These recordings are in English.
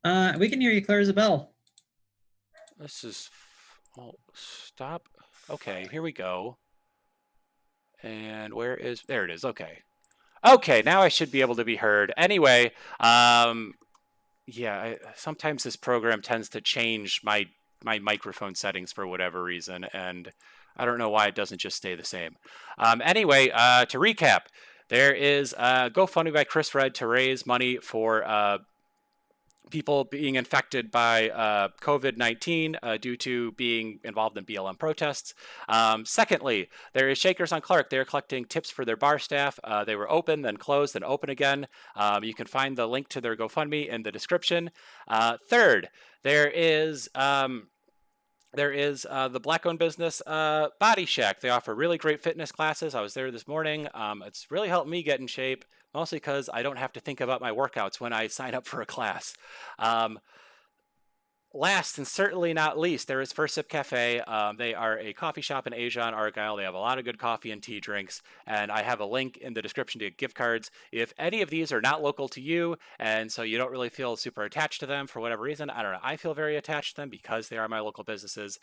We can hear you clear as a bell. This is, oh, stop. Okay, here we go. And there it is. Okay. Okay, now I should be able to be heard. Anyway, yeah, sometimes this program tends to change my microphone settings for whatever reason, and I don't know why it doesn't just stay the same. Anyway, to recap, there is GoFundMe by Chris Red to raise money for people being infected by COVID-19 due to being involved in BLM protests. Secondly, there is Shakers on Clark. They're collecting tips for their bar staff. They were open, then closed, then open again. You can find the link to their GoFundMe in the description. Third, there is the black-owned business Bodi Shak. They offer really great fitness classes. I was there this morning. It's really helped me get in shape, mostly because I don't have to think about my workouts when I sign up for a class. Last and certainly not least, there is First Sip Cafe. They are a coffee shop in Asia and Argyle. They have a lot of good coffee and tea drinks, and I have a link in the description to gift cards. If any of these are not local to you, and so you don't really feel super attached to them for whatever reason, I don't know, I feel very attached to them because they are my local businesses.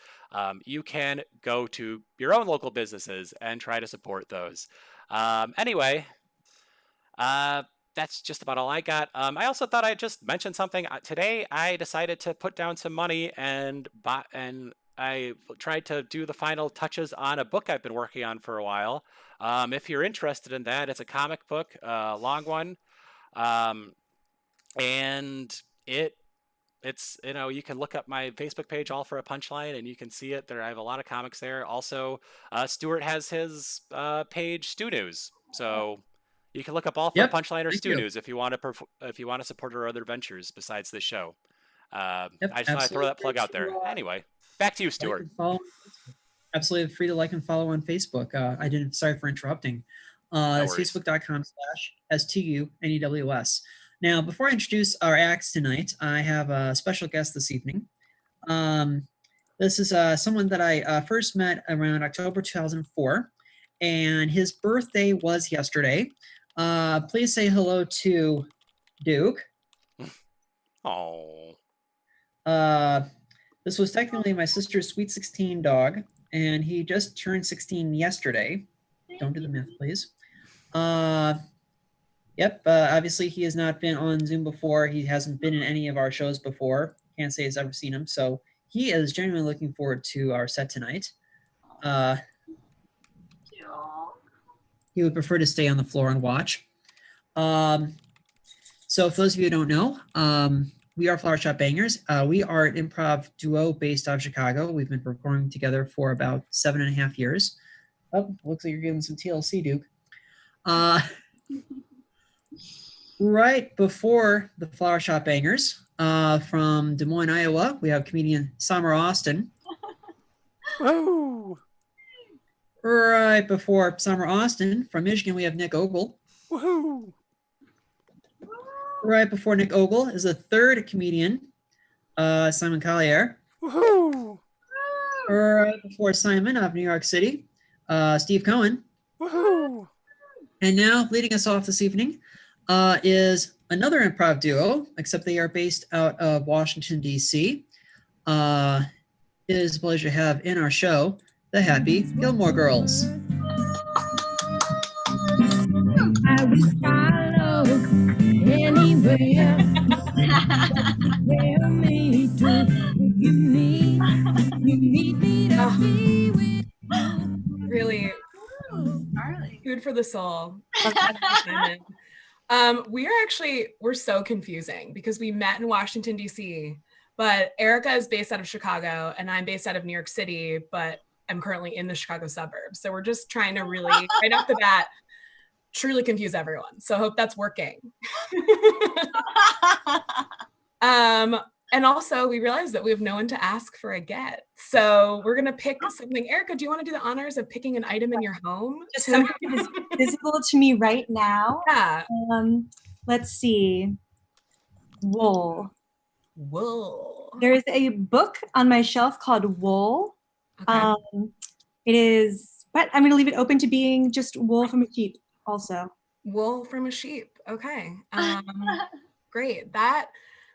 You can go to your own local businesses and try to support those. Anyway, that's just about all I got. I also thought I'd just mention something. Today, I decided to put down some money and I tried to do the final touches on a book I've been working on for a while. If you're interested in that, it's a comic book, a long one, um, and it's you can look up my Facebook page, All for a Punchline, and you can see it there. I have a lot of comics there. Also, Stuart has his page, Stu News, so. You can look up All for a Yep. Punchline or Thank Stu you. News if you want to support our other ventures besides this show. Yep. I just want to throw Absolutely that free plug out there. to Anyway, back to you, like Stuart. and follow. Absolutely free to like and follow on Facebook. I didn't. Sorry for interrupting. No It's worries. facebook.com/STUNEWS. Now, before I introduce our acts tonight, I have a special guest this evening. Um, this is someone that I first met around October 2004, and his birthday was yesterday. Please say hello to Duke. Oh. This was technically my sister's Sweet 16 dog, and he just turned 16 yesterday. Don't do the math, please. Yep, obviously he has not been on Zoom before. He hasn't been in any of our shows before. Can't say he's ever seen him. So he is genuinely looking forward to our set tonight. He would prefer to stay on the floor and watch. So for those of you who don't know, we are Flower Shop Bangers. We are an improv duo based out of Chicago. We've been performing together for about 7.5 years. Oh, looks like you're giving some TLC, Duke. Right before the Flower Shop Bangers, from Des Moines, Iowa, we have comedian Sommer Austin. Woo! Right before Sommer Austin, from Michigan, we have Nick Ogle. Woohoo! Right before Nick Ogle is a third comedian, Simon Collier. Woohoo! Right before Simon of New York City, Steve Cohen. Woohoo! And now, leading us off this evening, is another improv duo, except they are based out of Washington, D.C. It is a pleasure to have in our show the Happy Gilmore Girls. I will follow anywhere. Where me to you need me to be with you. Really food for the soul. We're so confusing because we met in Washington, D.C., but Erica is based out of Chicago and I'm based out of New York City, but I'm currently in the Chicago suburbs. So we're just trying to really, right off the bat, truly confuse everyone. So I hope that's working. And also we realized that we have no one to ask for a get. So we're going to pick something. Erica, do you want to do the honors of picking an item in your home? Just something that is visible to me right now. Yeah. Let's see. Wool. Wool. There is a book on my shelf called Wool. Okay. It is, but I'm going to leave it open to being just wool from a sheep also. Wool from a sheep. Okay. Great.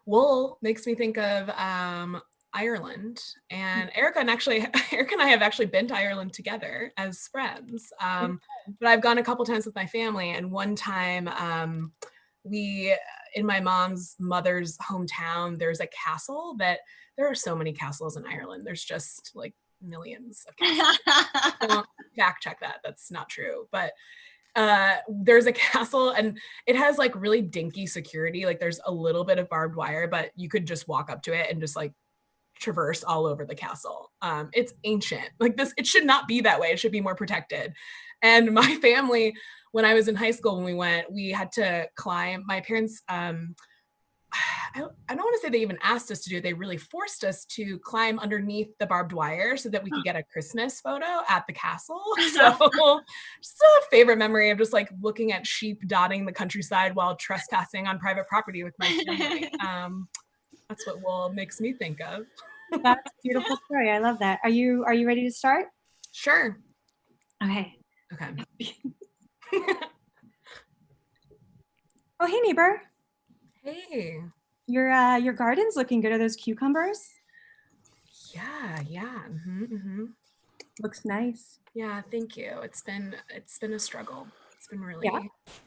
wool makes me think of Ireland, and Erica and I have actually been to Ireland together as friends. But I've gone a couple times with my family, and one time we, in my mom's mother's hometown, there's a castle that there are so many castles in Ireland. There's just like millions of castles. Don't fact check that. That's not true. But there's a castle and it has like really dinky security. Like there's a little bit of barbed wire, but you could just walk up to it and just like traverse all over the castle. It's ancient. Like this, it should not be that way. It should be more protected. And my family, when I was in high school, when we went, we had to climb. My parents, I don't want to say they even asked us to do it. They really forced us to climb underneath the barbed wire so that we could get a Christmas photo at the castle. So just a favorite memory of just like looking at sheep dotting the countryside while trespassing on private property with my family. That's what wool makes me think of. That's a beautiful story. I love that. Are you ready to start? Sure. Okay. Oh, hey neighbor. Hey. Your garden's looking good. Are those cucumbers? Yeah. Mm-hmm. Looks nice. Yeah, thank you. It's been a struggle. It's been really,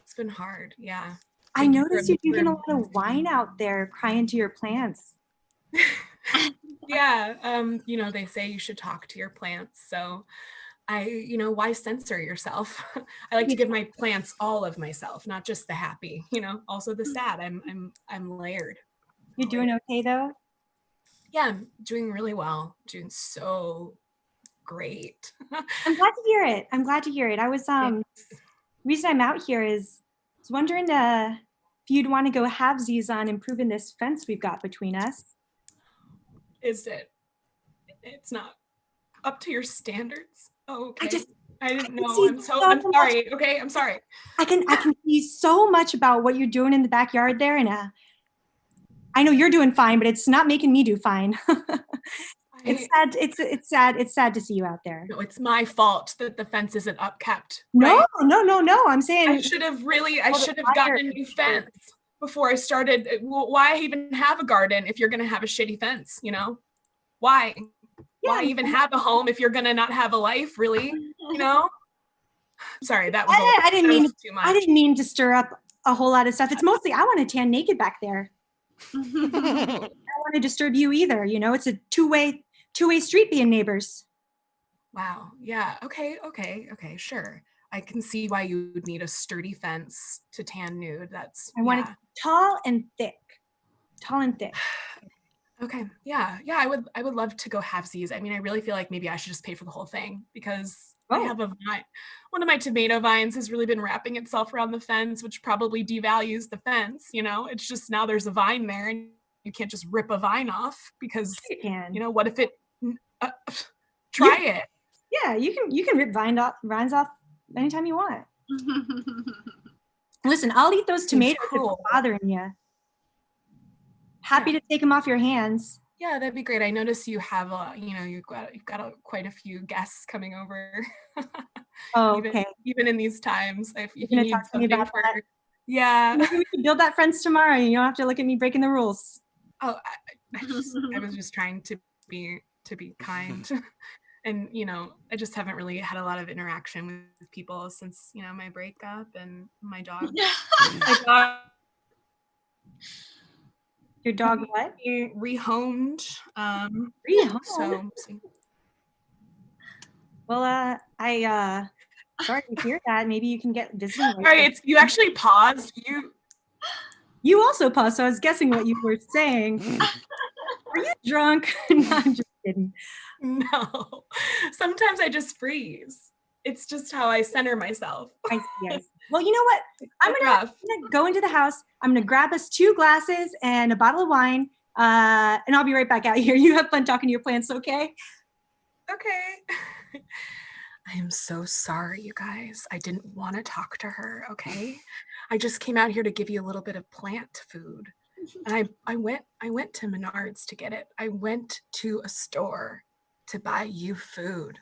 it's been hard. Yeah. I noticed you're drinking a lot of wine out there, crying to your plants. Yeah. They say you should talk to your plants. So why censor yourself? I like to give my plants all of myself, not just the happy, also the sad. I'm layered. You're doing okay though? Yeah, I'm doing really well. Doing so great. I'm glad to hear it. I was reason I'm out here is I was wondering if you'd want to go halvesies on improving this fence we've got between us. Is it? It's not up to your standards. Oh, okay. I didn't know. I'm sorry. Okay, I'm sorry. I can see so much about what you're doing in the backyard there, and I know you're doing fine, but it's not making me do fine. It's sad. It's sad. It's sad to see you out there. No, it's my fault that the fence isn't upkept. Right? No. I'm saying I should have gotten a new fence before I started. Why even have a garden if you're going to have a shitty fence? Why? Yeah. Why even have a home if you're going to not have a life? Really? Sorry, that was. I didn't mean to stir up a whole lot of stuff. It's mostly I want to tan naked back there. I don't want to disturb you either. It's a two-way street being neighbors. Wow. Yeah. Okay. Sure. I can see why you would need a sturdy fence to tan nude. I want it tall and thick. Okay. Yeah. I would love to go halvesies. I mean, I really feel like maybe I should just pay for the whole thing because I have a vine. One of my tomato vines has really been wrapping itself around the fence, which probably devalues the fence. It's just now there's a vine there and you can't just rip a vine off because, what if it, try it. Yeah, you can rip vines off anytime you want. Listen, I'll eat those tomatoes if it's bothering you. Happy to take them off your hands. Yeah, that'd be great. I notice you have you've got quite a few guests coming over. Okay. Even in these times, if you need talk something about that. Yeah. Maybe we can build that fence tomorrow. And you don't have to look at me breaking the rules. Oh, I was just trying to be kind. And, I just haven't really had a lot of interaction with people since, my breakup and my dog. Your dog what? Rehomed. Rehomed? So. Well, sorry to hear that. Maybe you can get visiting. Sorry, you actually paused. You also paused, so I was guessing what you were saying. Are you drunk? No, I'm just kidding. No. Sometimes I just freeze. It's just how I center myself. Yes. Well, you know what? I'm gonna go into the house. I'm gonna grab us 2 glasses and a bottle of wine, and I'll be right back out here. You have fun talking to your plants, okay? Okay. I am so sorry, you guys. I didn't want to talk to her, okay? I just came out here to give you a little bit of plant food. And I went to Menards to get it. I went to a store to buy you food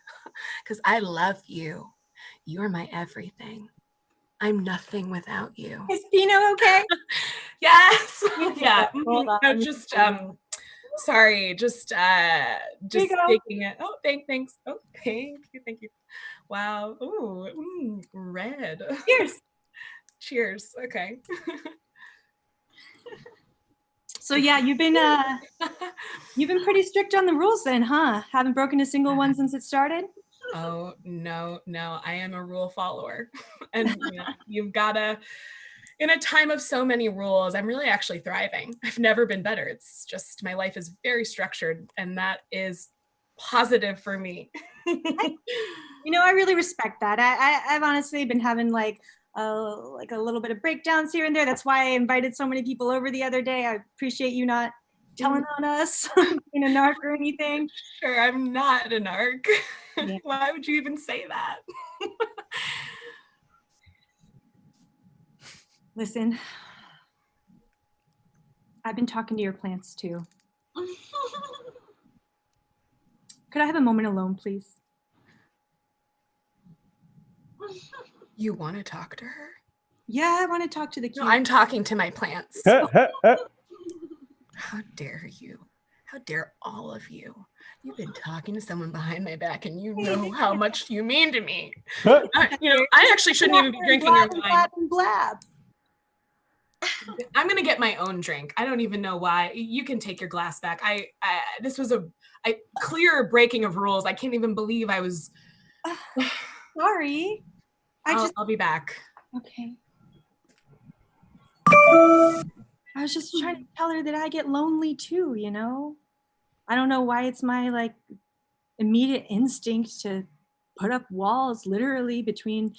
because I love you. You are my everything. I'm nothing without you. Is Pino okay? Yes. Yeah. Hold on. No, just sorry, just you go. taking it. Oh, thanks. Oh, thank you. Wow. Ooh, red. Cheers. Cheers. Okay. So yeah, you've been pretty strict on the rules then, huh? Haven't broken a single one since it started? Oh, no, I am a rule follower. And you've gotta, in a time of so many rules, I'm really actually thriving. I've never been better. It's just my life is very structured, and that is positive for me. I really respect that. I've honestly been having like a little bit of breakdowns here and there. That's why I invited so many people over the other day. I appreciate you not telling on us being a narc or anything. Sure, I'm not a narc. Yeah. Why would you even say that? Listen, I've been talking to your plants too. Could I have a moment alone, please? You want to talk to her? Yeah, I want to talk to the cute. No, I'm talking to my plants. How dare you? How dare all of you? You've been talking to someone behind my back, and you know how much you mean to me. I actually shouldn't even be drinking your wine. Blab and blab. I'm gonna get my own drink. I don't even know why. You can take your glass back. This was a clear breaking of rules. I can't even believe I was. Sorry. I'll be back. Okay. I was just trying to tell her that I get lonely too, I don't know why it's my like immediate instinct to put up walls literally between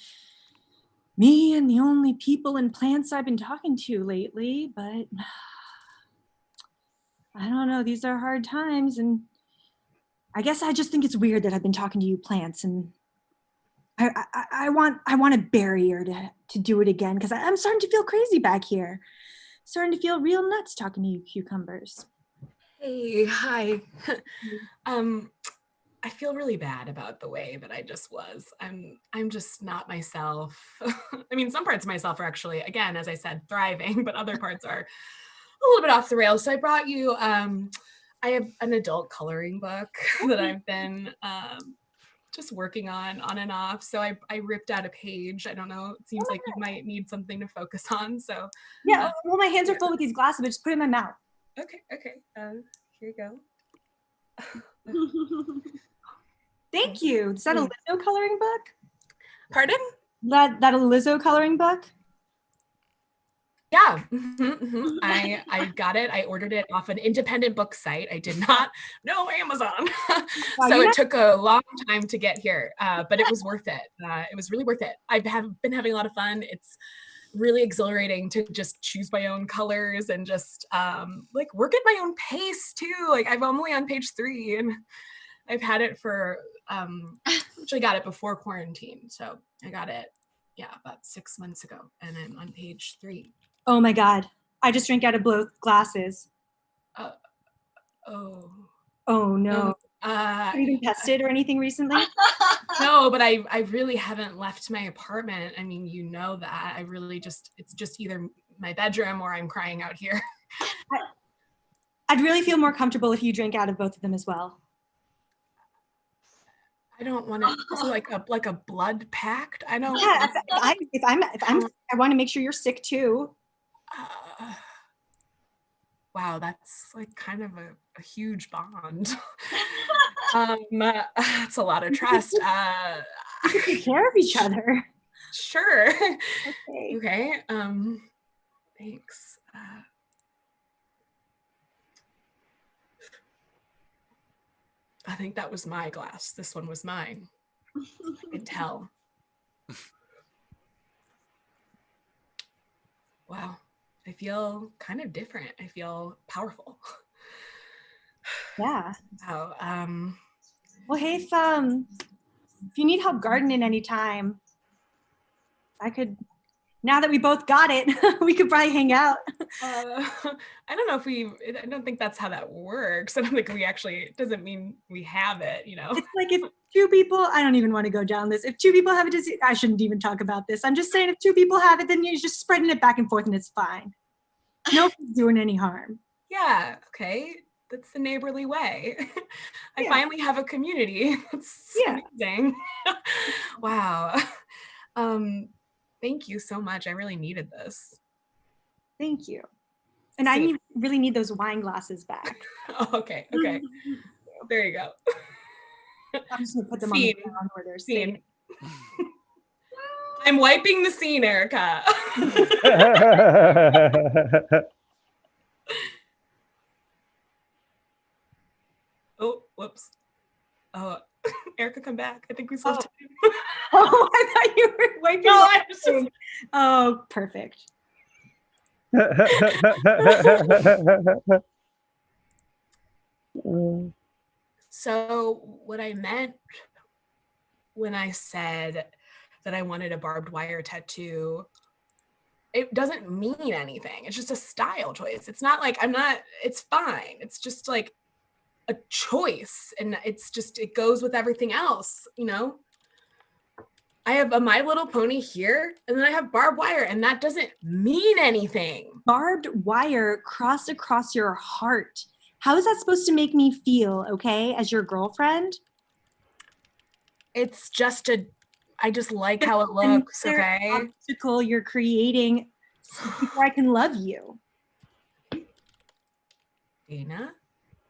me and the only people and plants I've been talking to lately, but I don't know, these are hard times, and I guess I just think it's weird that I've been talking to you plants, and I want a barrier to do it again, because I'm starting to feel crazy back here. Starting to feel real nuts talking to you cucumbers. Hey, hi. I feel really bad about the way that I just was. I'm just not myself. I mean, some parts of myself are actually, again, as I said, thriving, but other parts are a little bit off the rails. So I brought you, I have an adult coloring book that I've been just working on and off. So I ripped out a page. I don't know. It seems like you might need something to focus on. So yeah, well, my hands are full with these glasses, but just put it in my mouth. Okay. Here you go. Thank you. Is that a Lizzo coloring book? Pardon? That a Lizzo coloring book? Yeah. I got it. I ordered it off an independent book site. I did not know Amazon. So it took a long time to get here, but it was worth it. It was really worth it. I've been having a lot of fun. It's really exhilarating to just choose my own colors and just like work at my own pace too. Like I'm only on page 3 and I've had it for actually got it before quarantine. So I got it about 6 months ago and I'm on page 3. Oh my God. I just drank out of both glasses. Oh no. Have you been tested or anything recently? No, but I really haven't left my apartment. I mean, you know that. I really it's just either my bedroom or I'm crying out here. I'd really feel more comfortable if you drank out of both of them as well. I don't want to like a blood pact. I don't. Yeah, if I'm I want to make sure you're sick too. Wow, that's like kind of a huge bond. It's a lot of trust. We can take care of each other. Sure. Okay. Thanks. I think that was my glass. This one was mine. I can tell. Wow. I feel kind of different. I feel powerful. Yeah. Wow. Well, hey, if you need help gardening anytime, I could. Now that we both got it, we could probably hang out. I don't know if I don't think that's how that works. I don't think it doesn't mean we have it, It's like if 2 people, I don't even want to go down this. If 2 people have a disease, I shouldn't even talk about this. I'm just saying if 2 people have it, then you're just spreading it back and forth and it's fine. Nobody's doing any harm. Yeah, okay. That's the neighborly way. I Yeah. finally have a community. That's Yeah. amazing. Wow. Thank you so much. I really needed this. Thank you. And Same. really need those wine glasses back. Oh, okay. There you go. I'm just gonna put them on the Scene. ground where they're Scene. safe. I'm wiping the scene, Erica. Oh, whoops. Oh, Erica, come back. I think we still have time. Oh, I thought you were wiping. No, the I was just thing. Oh, perfect. So what I meant when I said that I wanted a barbed wire tattoo, it doesn't mean anything. It's just a style choice. It's not like it's fine. It's just like a choice. And it goes with everything else, you know? I have a My Little Pony here, and then I have barbed wire, and that doesn't mean anything. Barbed wire crossed across your heart. How is that supposed to make me feel, okay, as your girlfriend? It's just I just like how it looks, okay? Obstacle you're creating before I can love you. Dana,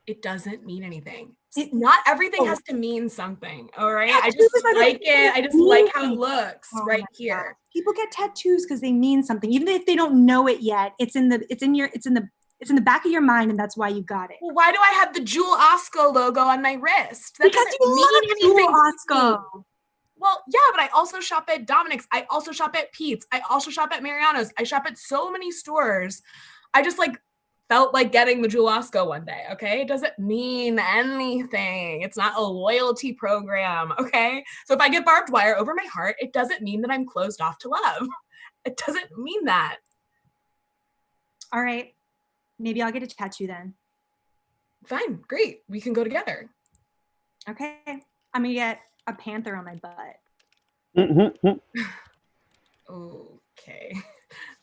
it doesn't mean anything. Not everything has to mean something, all right? I just like it. I just like how it looks right here. People get tattoos because they mean something, even if they don't know it yet. It's in the back of your mind, and that's why you got it. Well, why do I have the Jewel Osco logo on my wrist? That Because doesn't you mean anything. love Osco. Well, yeah, but I also shop at Dominic's. I also shop at Pete's. I also shop at Mariano's. I shop at so many stores. I just felt like getting the Jewel Osco one day, okay? It doesn't mean anything. It's not a loyalty program, okay? So if I get barbed wire over my heart, it doesn't mean that I'm closed off to love. It doesn't mean that. All right. Maybe I'll get a tattoo then. Fine, great. We can go together. Okay. I'm going to get a panther on my butt. Okay.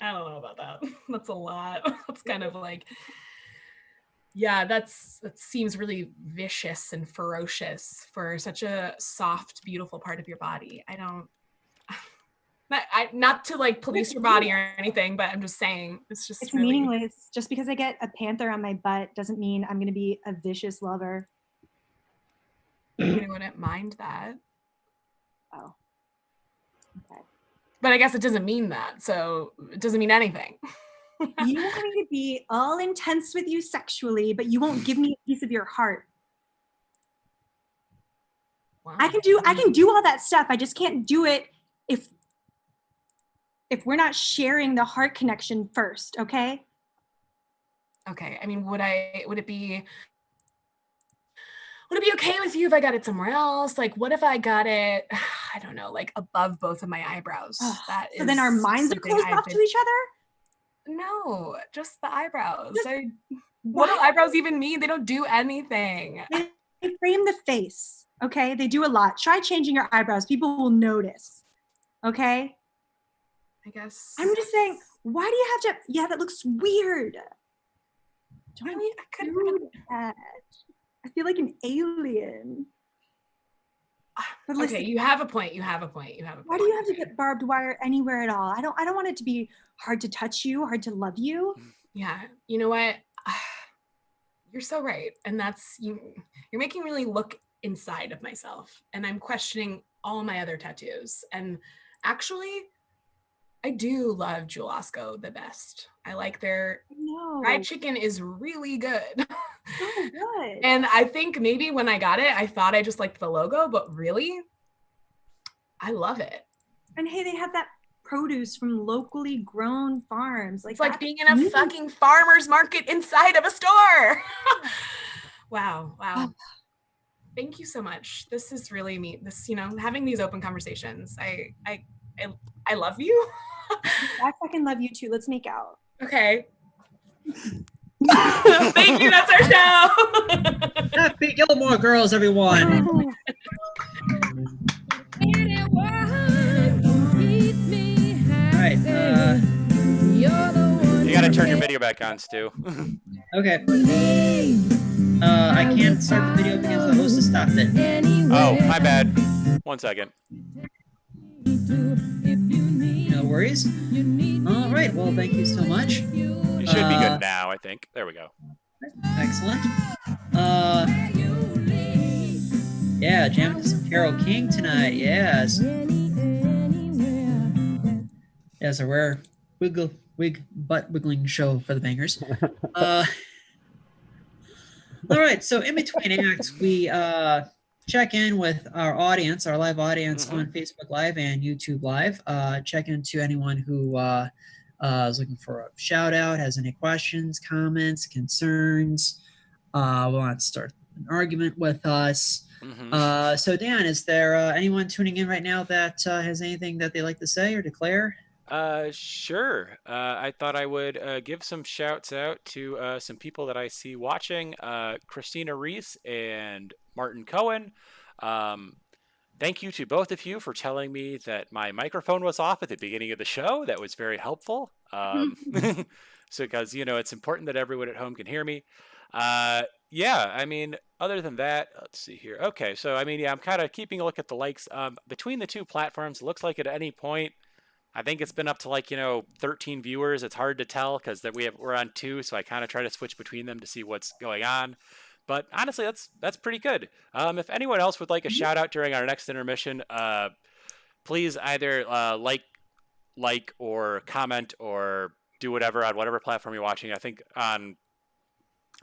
I don't know about that. That's a lot. That's kind of yeah, that seems really vicious and ferocious for such a soft, beautiful part of your body. Not to police your body or anything, but I'm just saying it's really meaningless. Just because I get a panther on my butt doesn't mean I'm going to be a vicious lover. I wouldn't mind that. Oh. Okay. But I guess it doesn't mean that, so it doesn't mean anything. You want me to be all intense with you sexually, but you won't give me a piece of your heart. Wow. I can do all that stuff. I just can't do it if we're not sharing the heart connection first, okay? Okay. I mean, would it be okay with you if I got it somewhere else? What if I got it, I don't know, above both of my eyebrows? So then our minds are closed off to each other? No, just the eyebrows. What do eyebrows even mean? They don't do anything. They frame the face, okay? They do a lot. Try changing your eyebrows. People will notice, okay? I guess. I'm just saying, why do you have to? Yeah, that looks weird. I mean, I could do that. I feel like an alien. But listen, okay, you have a point. Why do you have to get barbed wire anywhere at all? I don't want it to be hard to touch you, hard to love you. Yeah, you know what? You're so right, and that's you're making me really look inside of myself, and I'm questioning all my other tattoos. And actually, I do love Jewel Osco the best. I like their fried chicken is really good. Oh, good. And I think maybe when I got it, I thought I just liked the logo, but really, I love it. And hey, they have that produce from locally grown farms. It's like being in a fucking farmer's market inside of a store. Wow. Thank you so much. This is really me. This, having these open conversations. I love you. I fucking love you too. Let's make out. Okay. Thank you. That's our show. Happy Gilmore Girls, everyone. Anyone keep me happy. All right. You're the one. You gotta gotta turn your video back on, Stu. Okay. I can't start the video because the host has stopped it. Oh, my bad. 1 second. No worries. All right. Well, thank you so much. You should be good now, I think. There we go. Excellent. Yeah, jamming to some Carole King tonight. Yes. Yes, a rare butt wiggling show for the bangers. All right, so in between acts, we check in with our audience, our live audience on Facebook Live and YouTube Live. Check into anyone who is looking for a shout out, has any questions, comments, concerns, want to start an argument with us. So Dan, is there anyone tuning in right now that has anything that they like to say or declare? Sure. I thought I would give some shouts out to some people that I see watching, Christina Reese and Martin Cohen. Thank you to both of you for telling me that my microphone was off at the beginning of the show. That was very helpful. So because, you know, it's important that everyone at home can hear me. Yeah, I mean, other than that, let's see here. Okay, so I mean, yeah, I'm kind of keeping a look at the likes. Between the two platforms, it looks like at any point, I think it's been up to like, 13 viewers. It's hard to tell because we're on 2, so I kind of try to switch between them to see what's going on. But honestly, that's pretty good. If anyone else would like a shout out during our next intermission, please either like or comment or do whatever on whatever platform you're watching. I think on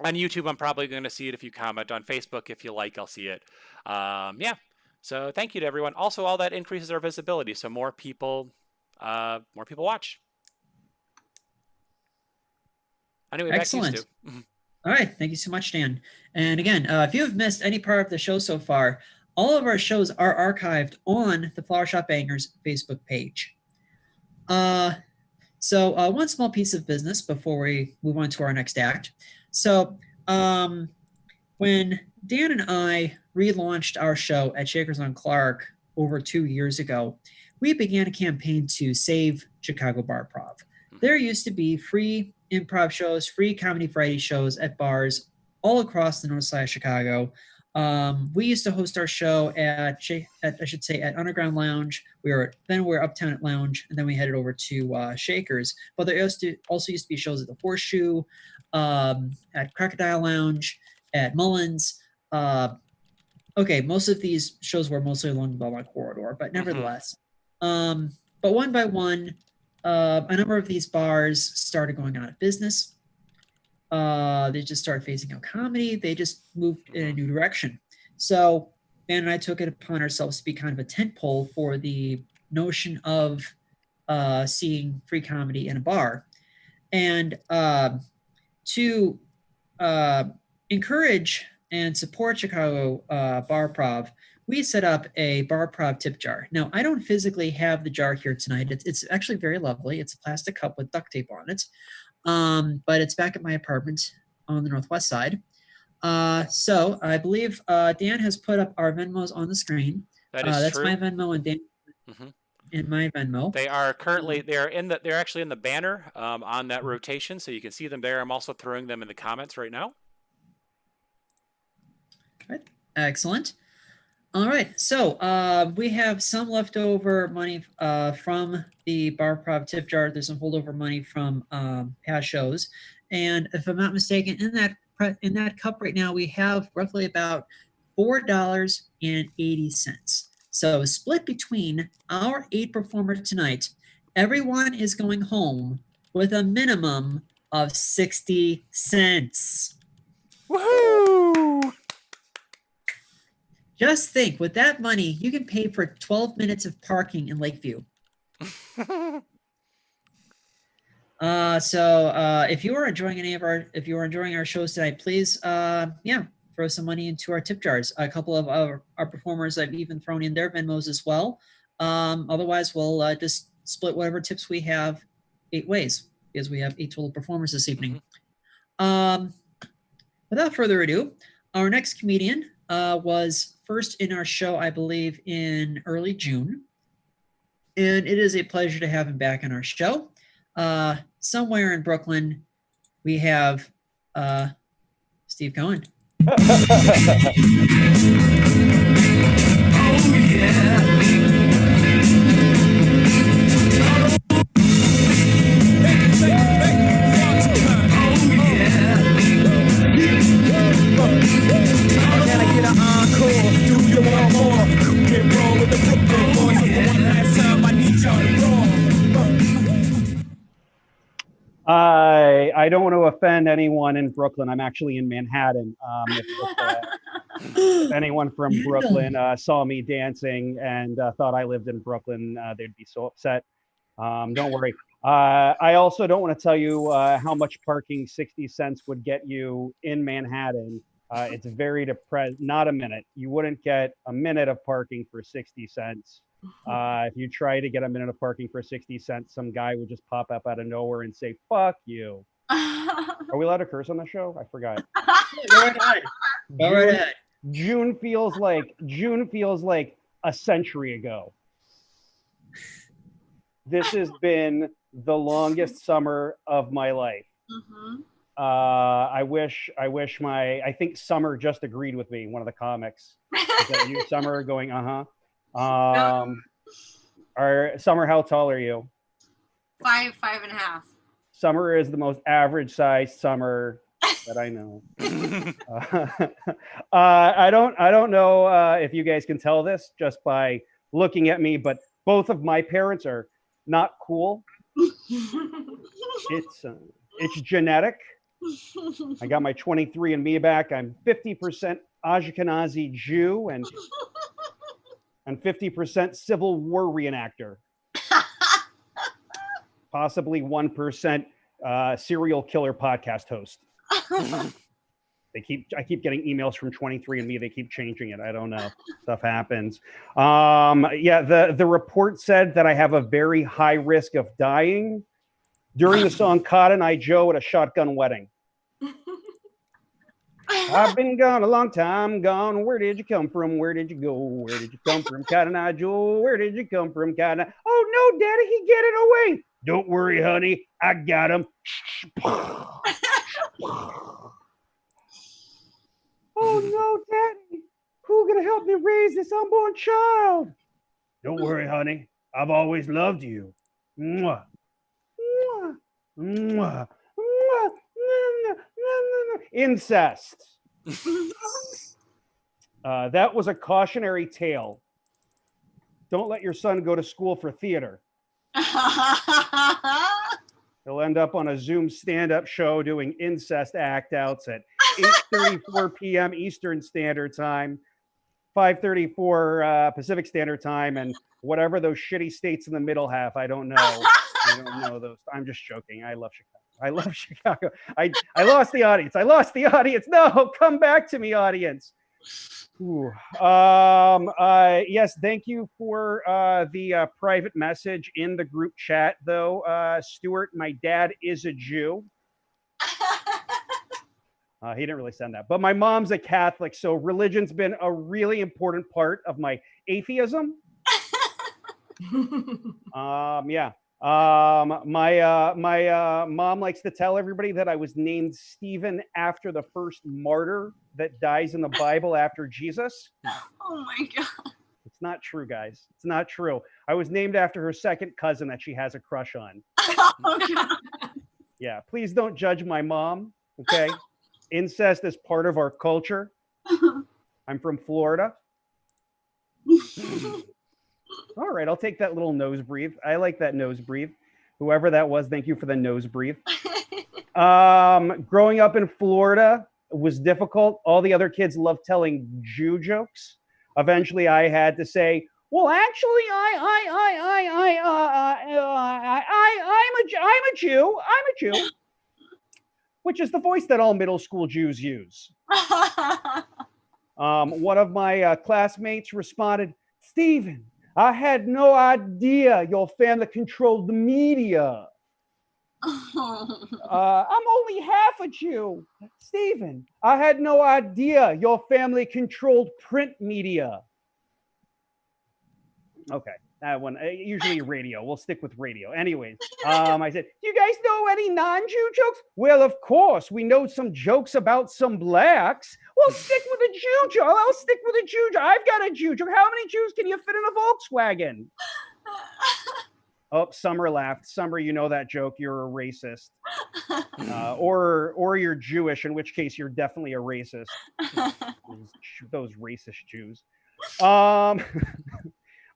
YouTube, I'm probably going to see it if you comment. On Facebook, if you like, I'll see it. Yeah. So thank you to everyone. Also, all that increases our visibility, so more people watch. Anyway, Excellent. Back to you, Stu. All right. Thank you so much, Dan. And again, if you have missed any part of the show so far, all of our shows are archived on the Flower Shop Bangers Facebook page. So one small piece of business before we move on to our next act. So when Dan and I relaunched our show at Shakers on Clark over 2 years ago, we began a campaign to save Chicago Barprov. There used to be free improv shows, free comedy variety shows at bars all across the north side of Chicago. We used to host our show at Underground Lounge. We were Uptown at Lounge, and then we headed over to Shakers. But there also used to be shows at the Horseshoe, at Crocodile Lounge, at Mullins. Okay, most of these shows were mostly along the Belmont corridor, but nevertheless. But one by one, a number of these bars started going out of business. They just started phasing out comedy. They just moved in a new direction. So Dan and I took it upon ourselves to be kind of a tent pole for the notion of seeing free comedy in a bar. And to encourage and support Chicago Barprov, we set up a barprov tip jar. Now, I don't physically have the jar here tonight. It's actually very lovely. It's a plastic cup with duct tape on it. But it's back at my apartment on the northwest side. So I believe Dan has put up our Venmos on the screen. That is that's true. my Venmo and Dan in my Venmo. They are currently they're actually in the banner on that rotation, so you can see them there. I'm also throwing them in the comments right now. Right. Excellent. All right, so we have some leftover money from the Barprov tip jar. There's some holdover money from past shows, and if I'm not mistaken, in that cup right now we have roughly about $4.80. So split between our 8 performers tonight, everyone is going home with a minimum of 60 cents. Woohoo! Just think, with that money, you can pay for 12 minutes of parking in Lakeview. So if you are enjoying our shows tonight, please, throw some money into our tip jars. A couple of our performers I've even thrown in their Venmos as well. Otherwise, we'll just split whatever tips we have 8 ways, because we have 8 total performers this evening. Without further ado, our next comedian was first in our show, I believe, in early June. And it is a pleasure to have him back on our show. somewhere in Brooklyn, we have Steve Cohen. Can I get an encore? Do you want more? Get wrong with the Brooklyn boys. For one last time, I need y'all to roar. I don't want to offend anyone in Brooklyn. I'm actually in Manhattan. If anyone from Brooklyn saw me dancing and thought I lived in Brooklyn, they'd be so upset. Don't worry. I also don't want to tell you how much parking 60 cents would get you in Manhattan. It's very depressed. Not a minute. You wouldn't get a minute of parking for 60 cents. If you try to get a minute of parking for 60 cents, some guy would just pop up out of nowhere and say, "Fuck you." Are we allowed to curse on the show? I forgot. Go right ahead. Go right ahead. June feels like a century ago. This has been the longest summer of my life. I think Summer just agreed with me, one of the comics. Is that you, Summer, going, Summer, how tall are you? 5.5. Summer is the most average sized Summer that I know. I don't know if you guys can tell this just by looking at me, but both of my parents are not cool. It's genetic. I got my 23andMe back. I'm 50% Ashkenazi Jew and 50% Civil War reenactor. Possibly 1% serial killer podcast host. I keep getting emails from 23andMe. They keep changing it. I don't know. Stuff happens. The report said that I have a very high risk of dying during the song Cotton Eye Joe at a shotgun wedding. I've been gone a long time gone. Where did you come from? Where did you go? Where did you come from? Cotton Eye Joe. Where did you come from? Cotton Eye. Oh no, Daddy, he get it away. Don't worry, honey. I got him. Oh no, Daddy. Who gonna help me raise this unborn child? Don't worry, honey. I've always loved you. Mwah. Mwah. Mwah. Mwah. Incest. That was a cautionary tale. Don't let your son go to school for theater. He'll end up on a Zoom stand-up show doing incest act-outs at 8:34 p.m. Eastern Standard Time, 5:34 Pacific Standard Time, and whatever those shitty states in the middle have. I don't know. I don't know those. I'm just joking. I love Chicago. I love Chicago. I lost the audience. No, come back to me, audience. Yes, thank you for the private message in the group chat, though. Stuart, my dad is a Jew. He didn't really send that, but my mom's a Catholic, so religion's been a really important part of my atheism. My mom likes to tell everybody that I was named Stephen after the first martyr that dies in the Bible after Jesus. Oh my God. It's not true, guys. It's not true. I was named after her second cousin that she has a crush on. Oh God. Yeah, please don't judge my mom, okay? Incest is part of our culture. I'm from Florida. All right, I'll take that little nose breathe. I like that nose breathe. Whoever that was, thank you for the nose breathe. Growing up in Florida was difficult. All the other kids loved telling Jew jokes. Eventually, I had to say, "Well, actually, I'm a Jew. I'm a Jew," which is the voice that all middle school Jews use. One of my classmates responded, "Stephen, I had no idea your family controlled the media." I'm only half a Jew. Stephen, I had no idea your family controlled print media. Okay, That one, usually radio. We'll stick with radio. Anyways, I said, do you guys know any non-Jew jokes? Well, of course, we know some jokes about some blacks. Well, stick with a Jew joke. I'll stick with a Jew joke. I've got a Jew joke. How many Jews can you fit in a Volkswagen? Oh, Summer laughed. Summer, you know that joke. You're a racist. Or you're Jewish, in which case you're definitely a racist. Those racist Jews.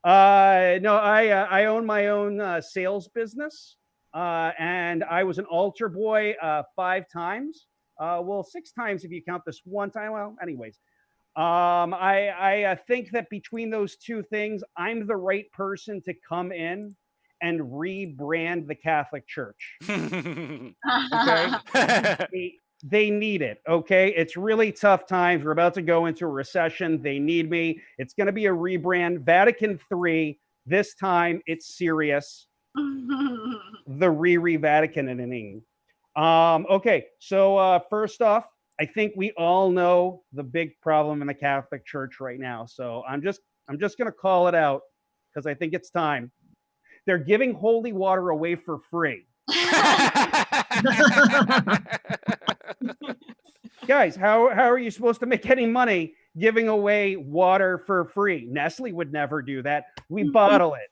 No, I own my own sales business, and I was an altar boy 5 times. Well, 6 times if you count this one time. Well, anyways, I think that between those 2 things, I'm the right person to come in and rebrand the Catholic Church. Okay. They need it. Okay. It's really tough times. We're about to go into a recession. They need me. It's going to be a rebrand. Vatican III. This time it's serious. The Vaticaning. Okay. So first off, I think we all know the big problem in the Catholic Church right now. So I'm just going to call it out because I think it's time. They're giving holy water away for free. Guys, how are you supposed to make any money giving away water for free? Nestle would never do that. We bottle it.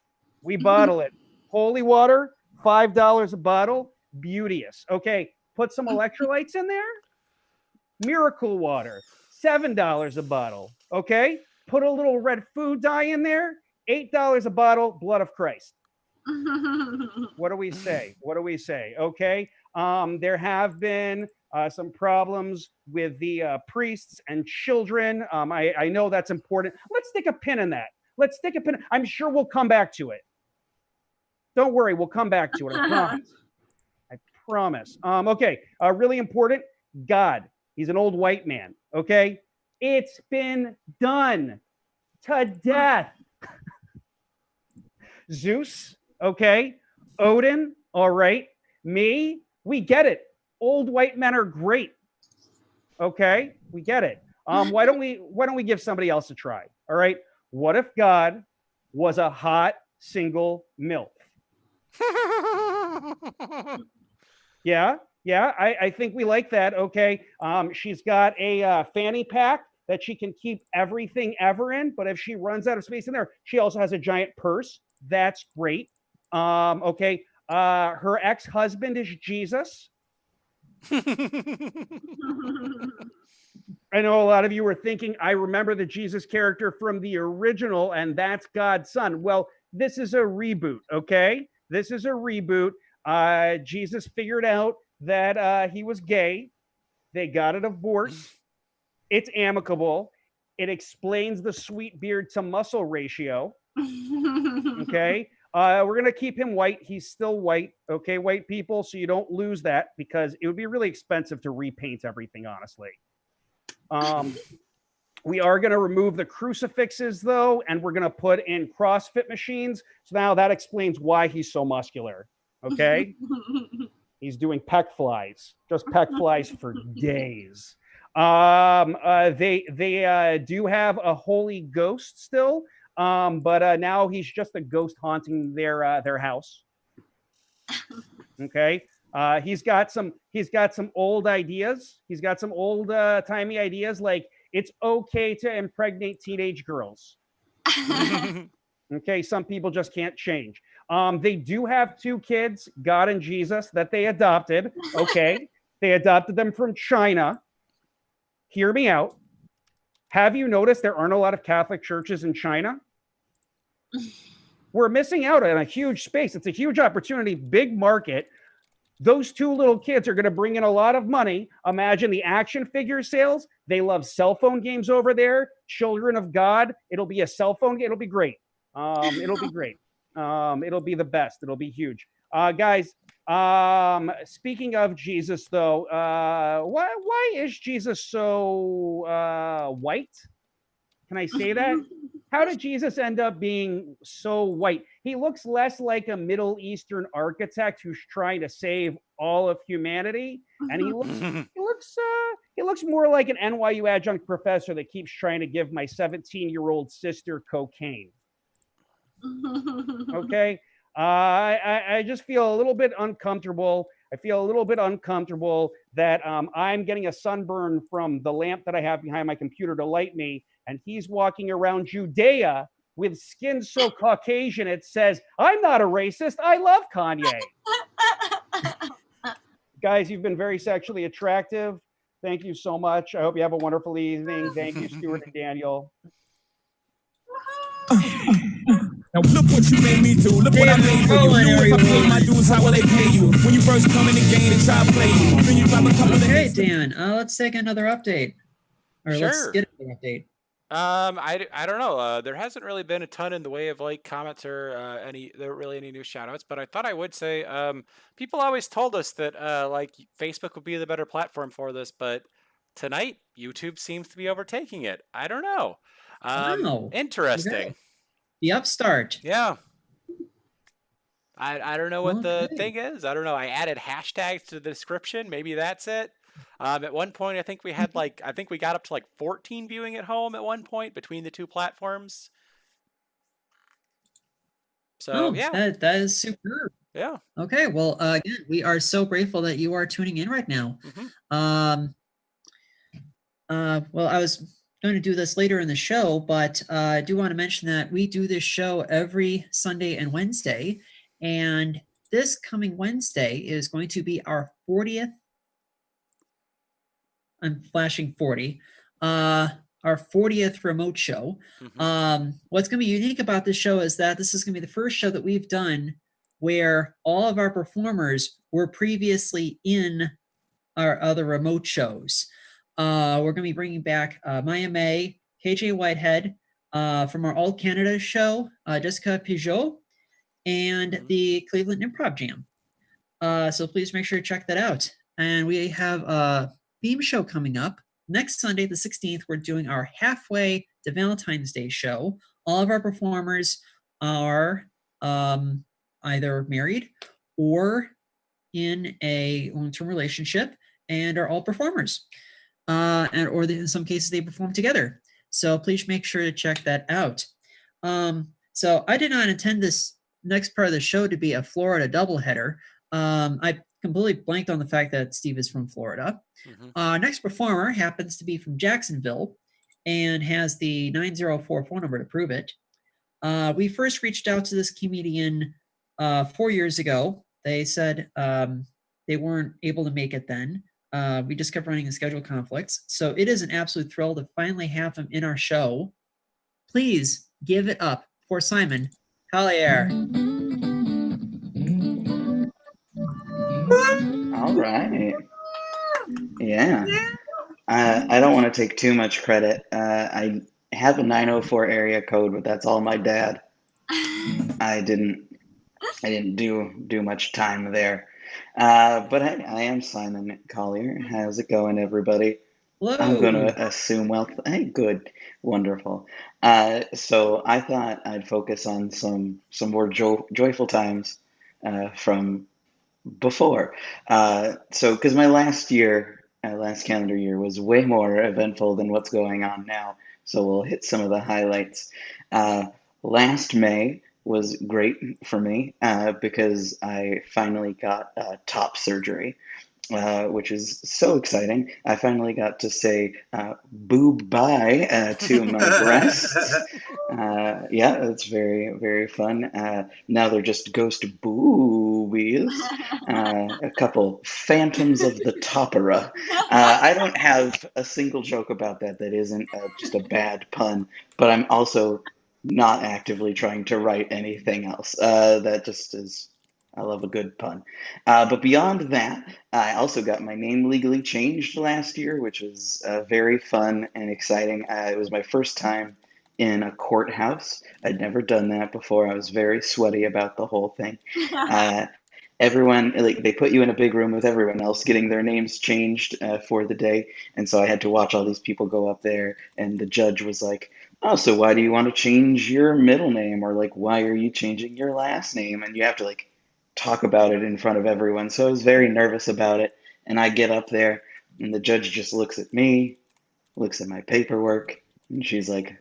Holy water, $5 a bottle. Beauteous. Okay, put some electrolytes in there. Miracle water, $7 a bottle. Okay, put a little red food dye in there. $8 a bottle. Blood of Christ. What do we say? Okay. There have been some problems with the priests and children. I know that's important. Let's stick a pin in that. I'm sure we'll come back to it. Don't worry. We'll come back to it. I promise. Okay. Really important. God. He's an old white man. Okay. It's been done to death. Zeus. Okay. Odin. All right. Me. We get it. Old white men are great. Okay. We get it. Why don't we give somebody else a try? All right. What if God was a hot single MILF? Yeah. I think we like that. Okay. She's got a fanny pack that she can keep everything ever in, but if she runs out of space in there, she also has a giant purse. That's great. Okay. Her ex-husband is Jesus. I know a lot of you were thinking, I remember the Jesus character from the original, and that's God's son. Well, this is a reboot, okay? This is a reboot. Jesus figured out that he was gay. They got a divorce. It's amicable. It explains the sweet beard to muscle ratio. Okay. We're going to keep him white. He's still white. Okay, white people. So you don't lose that because it would be really expensive to repaint everything, honestly. We are going to remove the crucifixes, though, and we're going to put in CrossFit machines. So now that explains why he's so muscular. Okay. He's doing pec flies, just pec flies for days. They do have a Holy Ghost still. But now he's just a ghost haunting their house. Okay. He's got some old ideas. He's got some old timey ideas like it's okay to impregnate teenage girls. Okay. Some people just can't change. They do have 2 kids, God and Jesus, that they adopted. Okay. They adopted them from China. Hear me out. Have you noticed there aren't a lot of Catholic churches in China? We're missing out on a huge space. It's a huge opportunity, big market. Those 2 little kids are going to bring in a lot of money. Imagine the action figure sales. They love cell phone games over there. Children of God. It'll be a cell phone game. It'll be great. It'll be great. It'll be the best. It'll be huge. Guys, speaking of Jesus, though, why is Jesus so white? Can I say that? How did Jesus end up being so white? He looks less like a Middle Eastern architect who's trying to save all of humanity, and he looks more like an NYU adjunct professor that keeps trying to give my 17-year-old sister cocaine. Okay. I just feel a little bit uncomfortable. I feel a little bit uncomfortable that I'm getting a sunburn from the lamp that I have behind my computer to light me, and he's walking around Judea with skin so Caucasian it says, "I'm not a racist. I love Kanye." Guys, you've been very sexually attractive. Thank you so much. I hope you have a wonderful evening. Thank you, Stuart and Daniel. Now look what you made me do. Look what I made for you. Knew if I paid my dues, how will they pay you? When you first come in the game, they try to play you. Then you drop a couple of Okay, hits. Dan. Let's take another update. Or let's Sure. get another update. I don't know. There hasn't really been a ton in the way of like comments or there aren't really any new shout outs, but I thought I would say people always told us that like Facebook would be the better platform for this, but tonight YouTube seems to be overtaking it. I don't know. Wow. Interesting. Okay. The upstart. Yeah. I don't know what the Okay. thing is. I don't know. I added hashtags to the description. Maybe that's it. At one point, I think we had we got up to like 14 viewing at home at one point between the two platforms. So yeah, that is superb. yeah. Okay, well, again, we are so grateful that you are tuning in right now. Well, I was going to do this later in the show, but I do want to mention that we do this show every Sunday and Wednesday, and this coming Wednesday is going to be our 40th. I'm flashing 40. Our 40th remote show. What's going to be unique about this show is that this is going to be the first show that we've done where all of our performers were previously in our other remote shows. We're going to be bringing back Maya May, KJ Whitehead from our All Canada show, Jessica Peugeot, and the Cleveland Improv Jam. So please make sure to check that out. And we have a theme show coming up. Next Sunday, the 16th, we're doing our halfway to Valentine's Day show. All of our performers are either married or in a long-term relationship and are all performers. Or in some cases, they perform together. So please make sure to check that out. So I did not intend this next part of the show to be a Florida doubleheader. I completely blanked on the fact that Steve is from Florida. Next performer happens to be from Jacksonville and has the 904 phone number to prove it. We first reached out to this comedian 4 years ago. They said they weren't able to make it then. We just kept running into schedule conflicts. So it is an absolute thrill to finally have him in our show. Please give it up for Simon Collier. All right. Yeah. I don't want to take too much credit. I have a 904 area code, but that's all my dad. I didn't do much time there. But I am Simon Collier. How's it going, everybody? Hello. I'm going to assume, well, hey, good, wonderful. So I thought I'd focus on some more joyful times from before. So because my last calendar year was way more eventful than what's going on now. So we'll hit some of the highlights. Last May was great for me because I finally got top surgery, which is so exciting. I finally got to say boob bye to my breasts. Yeah, it's very, very fun. Now they're just ghost boobies. A couple phantoms of the topera. I don't have a single joke about that isn't just a bad pun, but I'm also not actively trying to write anything else. That just is, I love a good pun. But beyond that, I also got my name legally changed last year, which was very fun and exciting. It was my first time in a courthouse. I'd never done that before. I was very sweaty about the whole thing. Everyone, they put you in a big room with everyone else getting their names changed for the day. And so I had to watch all these people go up there, and the judge was like, oh, so why do you want to change your middle name? Or like, why are you changing your last name? And you have to talk about it in front of everyone. So I was very nervous about it. And I get up there and the judge just looks at me, looks at my paperwork, and she's like,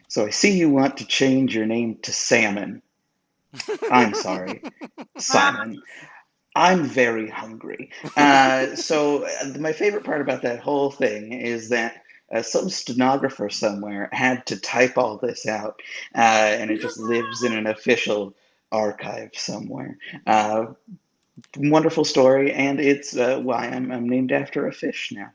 So I see you want to change your name to Salmon. I'm sorry, Simon. I'm very hungry. My favorite part about that whole thing is that some stenographer somewhere had to type all this out, and it just lives in an official archive somewhere. Uh, Wonderful story, and it's why I'm named after a fish now.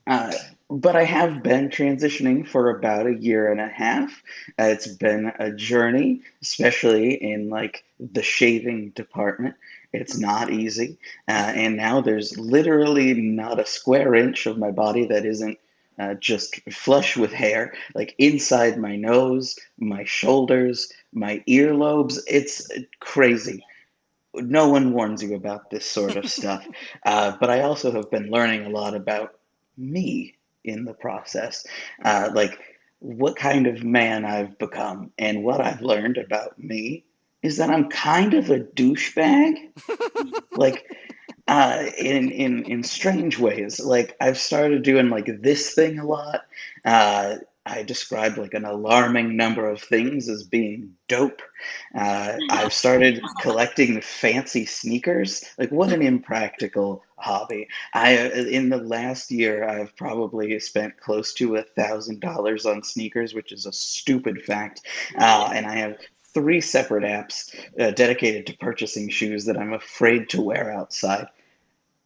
Uh, but I have been transitioning for about a year and a half. It's been a journey, especially in like the shaving department. It's not easy. And now there's literally not a square inch of my body that isn't just flush with hair, like inside my nose, my shoulders, my earlobes. It's crazy. No one warns you about this sort of stuff. But I also have been learning a lot about me in the process, like what kind of man I've become. And what I've learned about me is that I'm kind of a douchebag, like in strange ways. Like I've started doing like this thing a lot. I described like an alarming number of things as being dope. I've started collecting fancy sneakers. Like what an impractical hobby. In the last year, I've probably spent close to $1,000 on sneakers, which is a stupid fact. And I have three separate apps dedicated to purchasing shoes that I'm afraid to wear outside.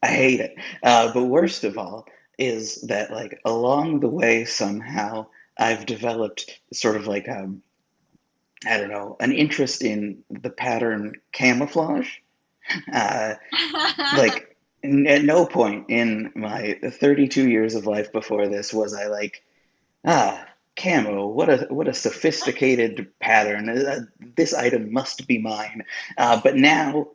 I hate it. But worst of all is that like along the way somehow I've developed sort of like I don't know, an interest in the pattern camouflage. Uh, like at no point in my 32 years of life before this was I like, ah, camo, what a sophisticated pattern. This item must be mine. But now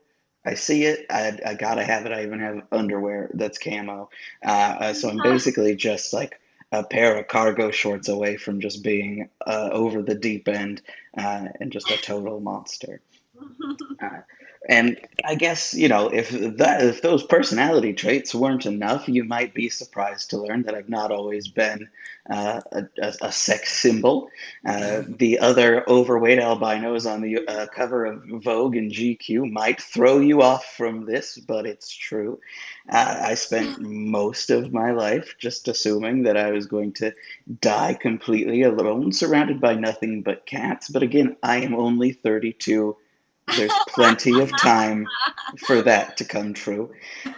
I see it. I gotta have it. I even have underwear that's camo. So I'm basically just like a pair of cargo shorts away from just being over the deep end and just a total monster. Uh, and I guess, you know, if those personality traits weren't enough, you might be surprised to learn that I've not always been a sex symbol. The other overweight albinos on the cover of Vogue and GQ might throw you off from this, but it's true. I spent most of my life just assuming that I was going to die completely alone, surrounded by nothing but cats. But again, I am only 32. There's plenty of time for that to come true.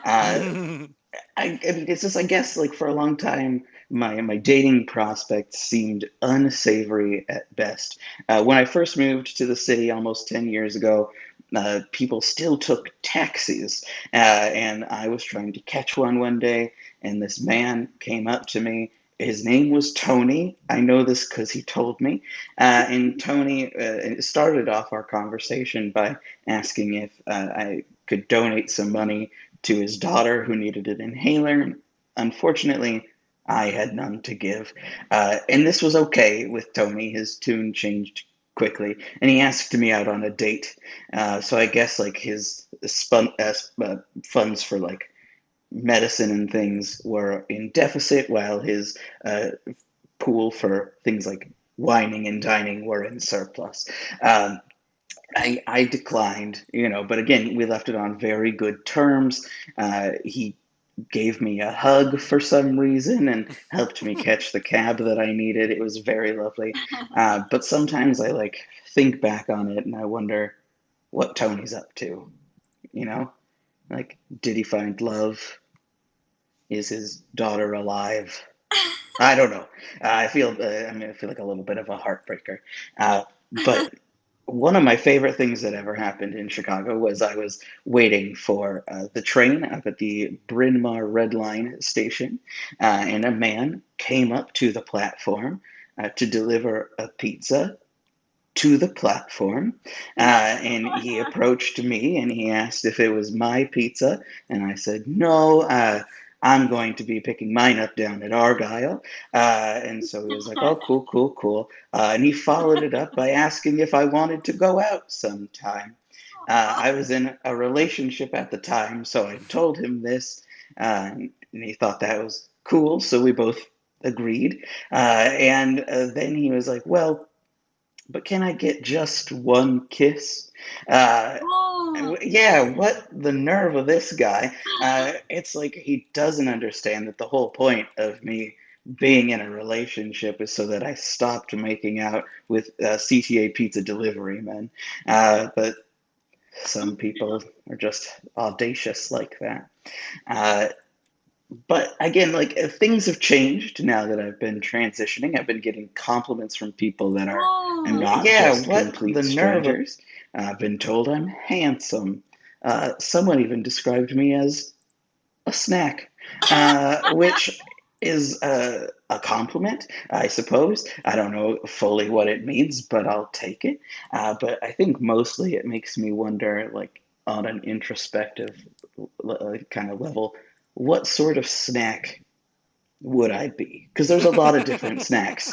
I mean, it's just, I guess, like for a long time, my dating prospects seemed unsavory at best. When I first moved to the city almost 10 years ago, people still took taxis, and I was trying to catch one day, and this man came up to me. His name was Tony. I know this because he told me. And Tony started off our conversation by asking if I could donate some money to his daughter who needed an inhaler. Unfortunately, I had none to give. And this was okay with Tony. His tune changed quickly, and he asked me out on a date. So I guess like his funds for like medicine and things were in deficit, while his pool for things like wining and dining were in surplus. I declined, you know, but again, we left it on very good terms. He gave me a hug for some reason and helped me catch the cab that I needed. It was very lovely. But sometimes I like think back on it and I wonder what Tony's up to, you know? Like, did he find love? Is his daughter alive? I don't know. I feel like a little bit of a heartbreaker. But one of my favorite things that ever happened in Chicago was I was waiting for the train up at the Bryn Mawr Red Line station, and a man came up to the platform to deliver a pizza to the platform, and he approached me and he asked if it was my pizza, and I said no. I'm going to be picking mine up down at Argyle. And so he was like, oh, cool. And he followed it up by asking if I wanted to go out sometime. I was in a relationship at the time, so I told him this, and he thought that was cool. So we both agreed. And then he was like, well, but can I get just one kiss? Yeah, what the nerve of this guy? It's like he doesn't understand that the whole point of me being in a relationship is so that I stopped making out with CTA pizza delivery men. But some people are just audacious like that. But again, like things have changed now that I've been transitioning. I've been getting compliments from people that are not just complete strangers. I've been told I'm handsome. Someone even described me as a snack, which is a compliment, I suppose. I don't know fully what it means, but I'll take it. But I think mostly it makes me wonder, like on an introspective kind of level, what sort of snack would I be? Because there's a lot of different snacks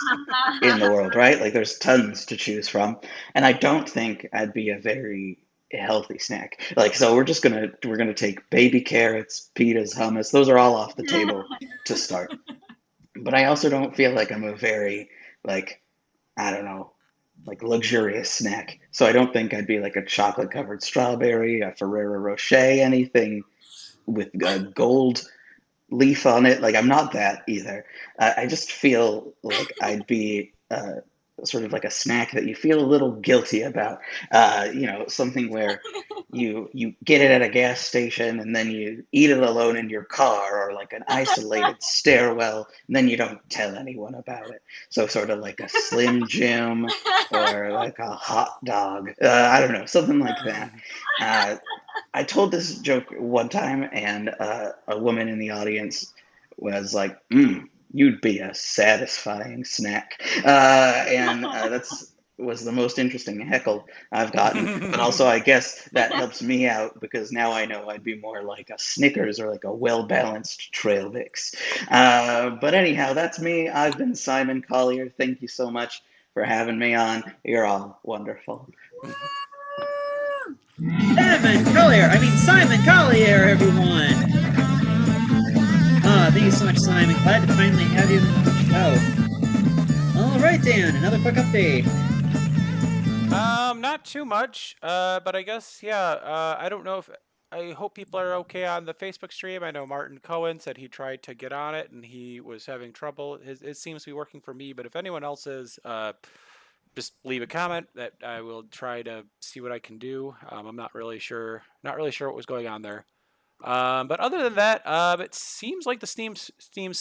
in the world, right? Like there's tons to choose from, and I don't think I'd be a very healthy snack. Like so, we're gonna take baby carrots, pitas, hummus. Those are all off the table to start. But I also don't feel like I'm a very like I don't know like luxurious snack. So I don't think I'd be like a chocolate covered strawberry, a Ferrero Rocher, anything with a gold leaf on it. Like I'm not that either. I just feel like I'd be sort of like a snack that you feel a little guilty about. Something where you get it at a gas station and then you eat it alone in your car or like an isolated stairwell and then you don't tell anyone about it. So sort of like a Slim Jim or like a hot dog. I don't know, something like that. I told this joke one time, and a woman in the audience was like, you'd be a satisfying snack. And that's was the most interesting heckle I've gotten. But also, I guess that helps me out because now I know I'd be more like a Snickers or like a well-balanced trail mix. But anyhow, that's me. I've been Simon Collier. Thank you so much for having me on. You're all wonderful. Simon Collier, everyone. Thank you so much, Simon. Glad to finally have you on the show. All right, Dan, another quick update. Not too much, but I guess, I don't know if, I hope people are okay on the Facebook stream. I know Martin Cohen said he tried to get on it and he was having trouble. It seems to be working for me, but if anyone else is, just leave a comment that I will try to see what I can do. I'm not really sure what was going on there. But other than that, it seems like the Steam stream is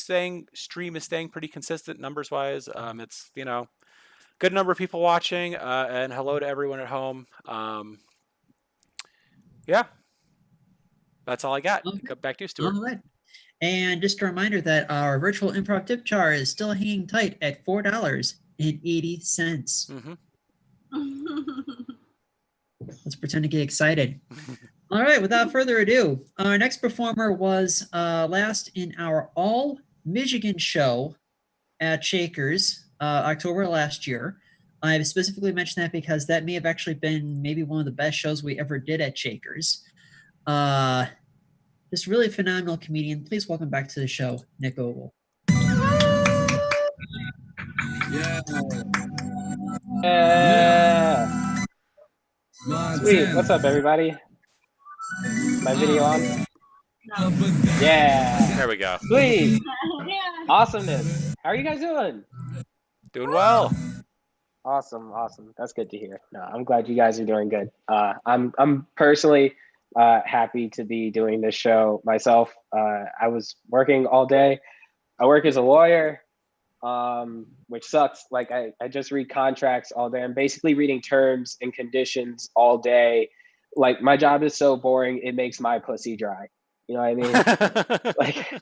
staying pretty consistent numbers wise. It's, good number of people watching, and hello to everyone at home. That's all I got. Okay. Back to you, Stuart. All right. And just a reminder that our virtual improv tip jar is still hanging tight at $4.80. Let's pretend to get excited. All right, without further ado, our next performer was last in our all Michigan show at Shakers, October last year. I specifically mentioned that because that may have actually been maybe one of the best shows we ever did at Shakers. This really phenomenal comedian. Please welcome back to the show, Nick Ogle. Yeah. Sweet. What's up, everybody? My video on? Yeah. There we go. Sweet. Awesomeness. How are you guys doing? Doing well. Awesome. That's good to hear. No, I'm glad you guys are doing good. I'm personally happy to be doing this show myself. I was working all day. I work as a lawyer, which sucks. Like I just read contracts all day. I'm basically reading terms and conditions all day. Like my job is so boring, it makes my pussy dry. You know what I mean? Like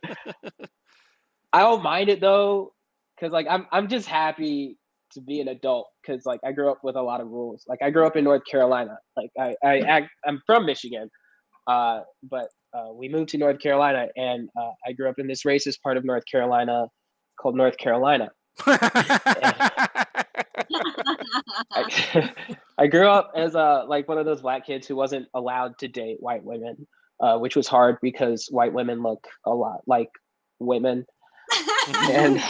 I don't mind it though, because like I'm just happy to be an adult because like I grew up with a lot of rules. Like I grew up in North Carolina. Like I'm from Michigan, but we moved to North Carolina, and I grew up in this racist part of North Carolina called North Carolina. I grew up as like one of those black kids who wasn't allowed to date white women, which was hard because white women look a lot like women. And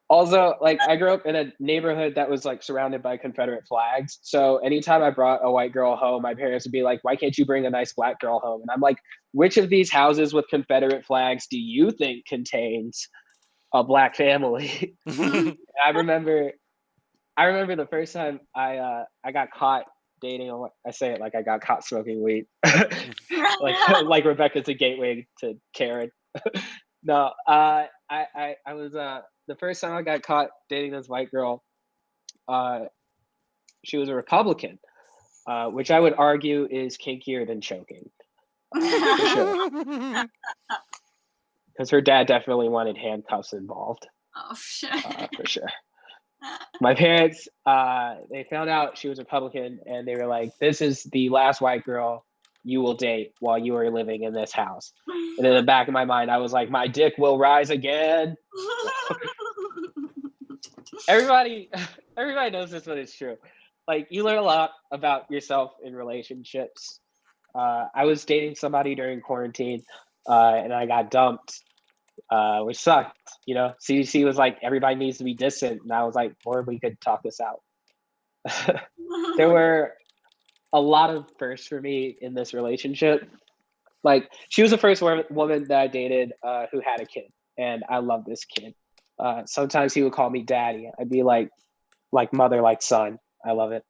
Also, like, I grew up in a neighborhood that was like surrounded by Confederate flags. So anytime I brought a white girl home, my parents would be like, "Why can't you bring a nice black girl home?" And I'm like, "Which of these houses with Confederate flags do you think contains a black family?" I remember the first time I got caught dating. I say it like I got caught smoking weed, like Rebecca's a gateway to Karen. No, I was the first time I got caught dating this white girl. She was a Republican, which I would argue is kinkier than choking, for sure. Because her dad definitely wanted handcuffs involved. Oh shit. For sure. My parents, they found out she was Republican, and they were like, "This is the last white girl you will date while you are living in this house." And in the back of my mind, I was like, "My dick will rise again." Everybody knows this, but it's true. Like, you learn a lot about yourself in relationships. I was dating somebody during quarantine, and I got dumped, which sucked. You know, CDC was like, everybody needs to be distant, and I was like, or we could talk this out. There were a lot of firsts for me in this relationship. Like, she was the first woman that I dated who had a kid, and I love this kid. Sometimes he would call me daddy. I'd be like mother, like son. I love it.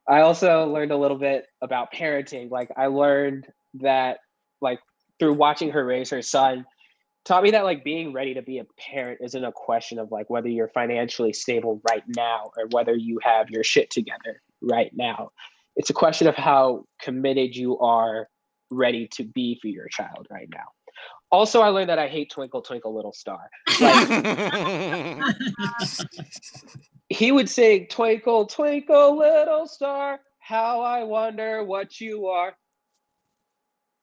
I also learned a little bit about parenting. Like, I learned that, like, through watching her raise her son, taught me that, like, being ready to be a parent isn't a question of, like, whether you're financially stable right now or whether you have your shit together right now. It's a question of how committed you are ready to be for your child right now. Also, I learned that I hate Twinkle Twinkle Little Star. Like, he would sing, "Twinkle Twinkle Little Star, how I wonder what you are."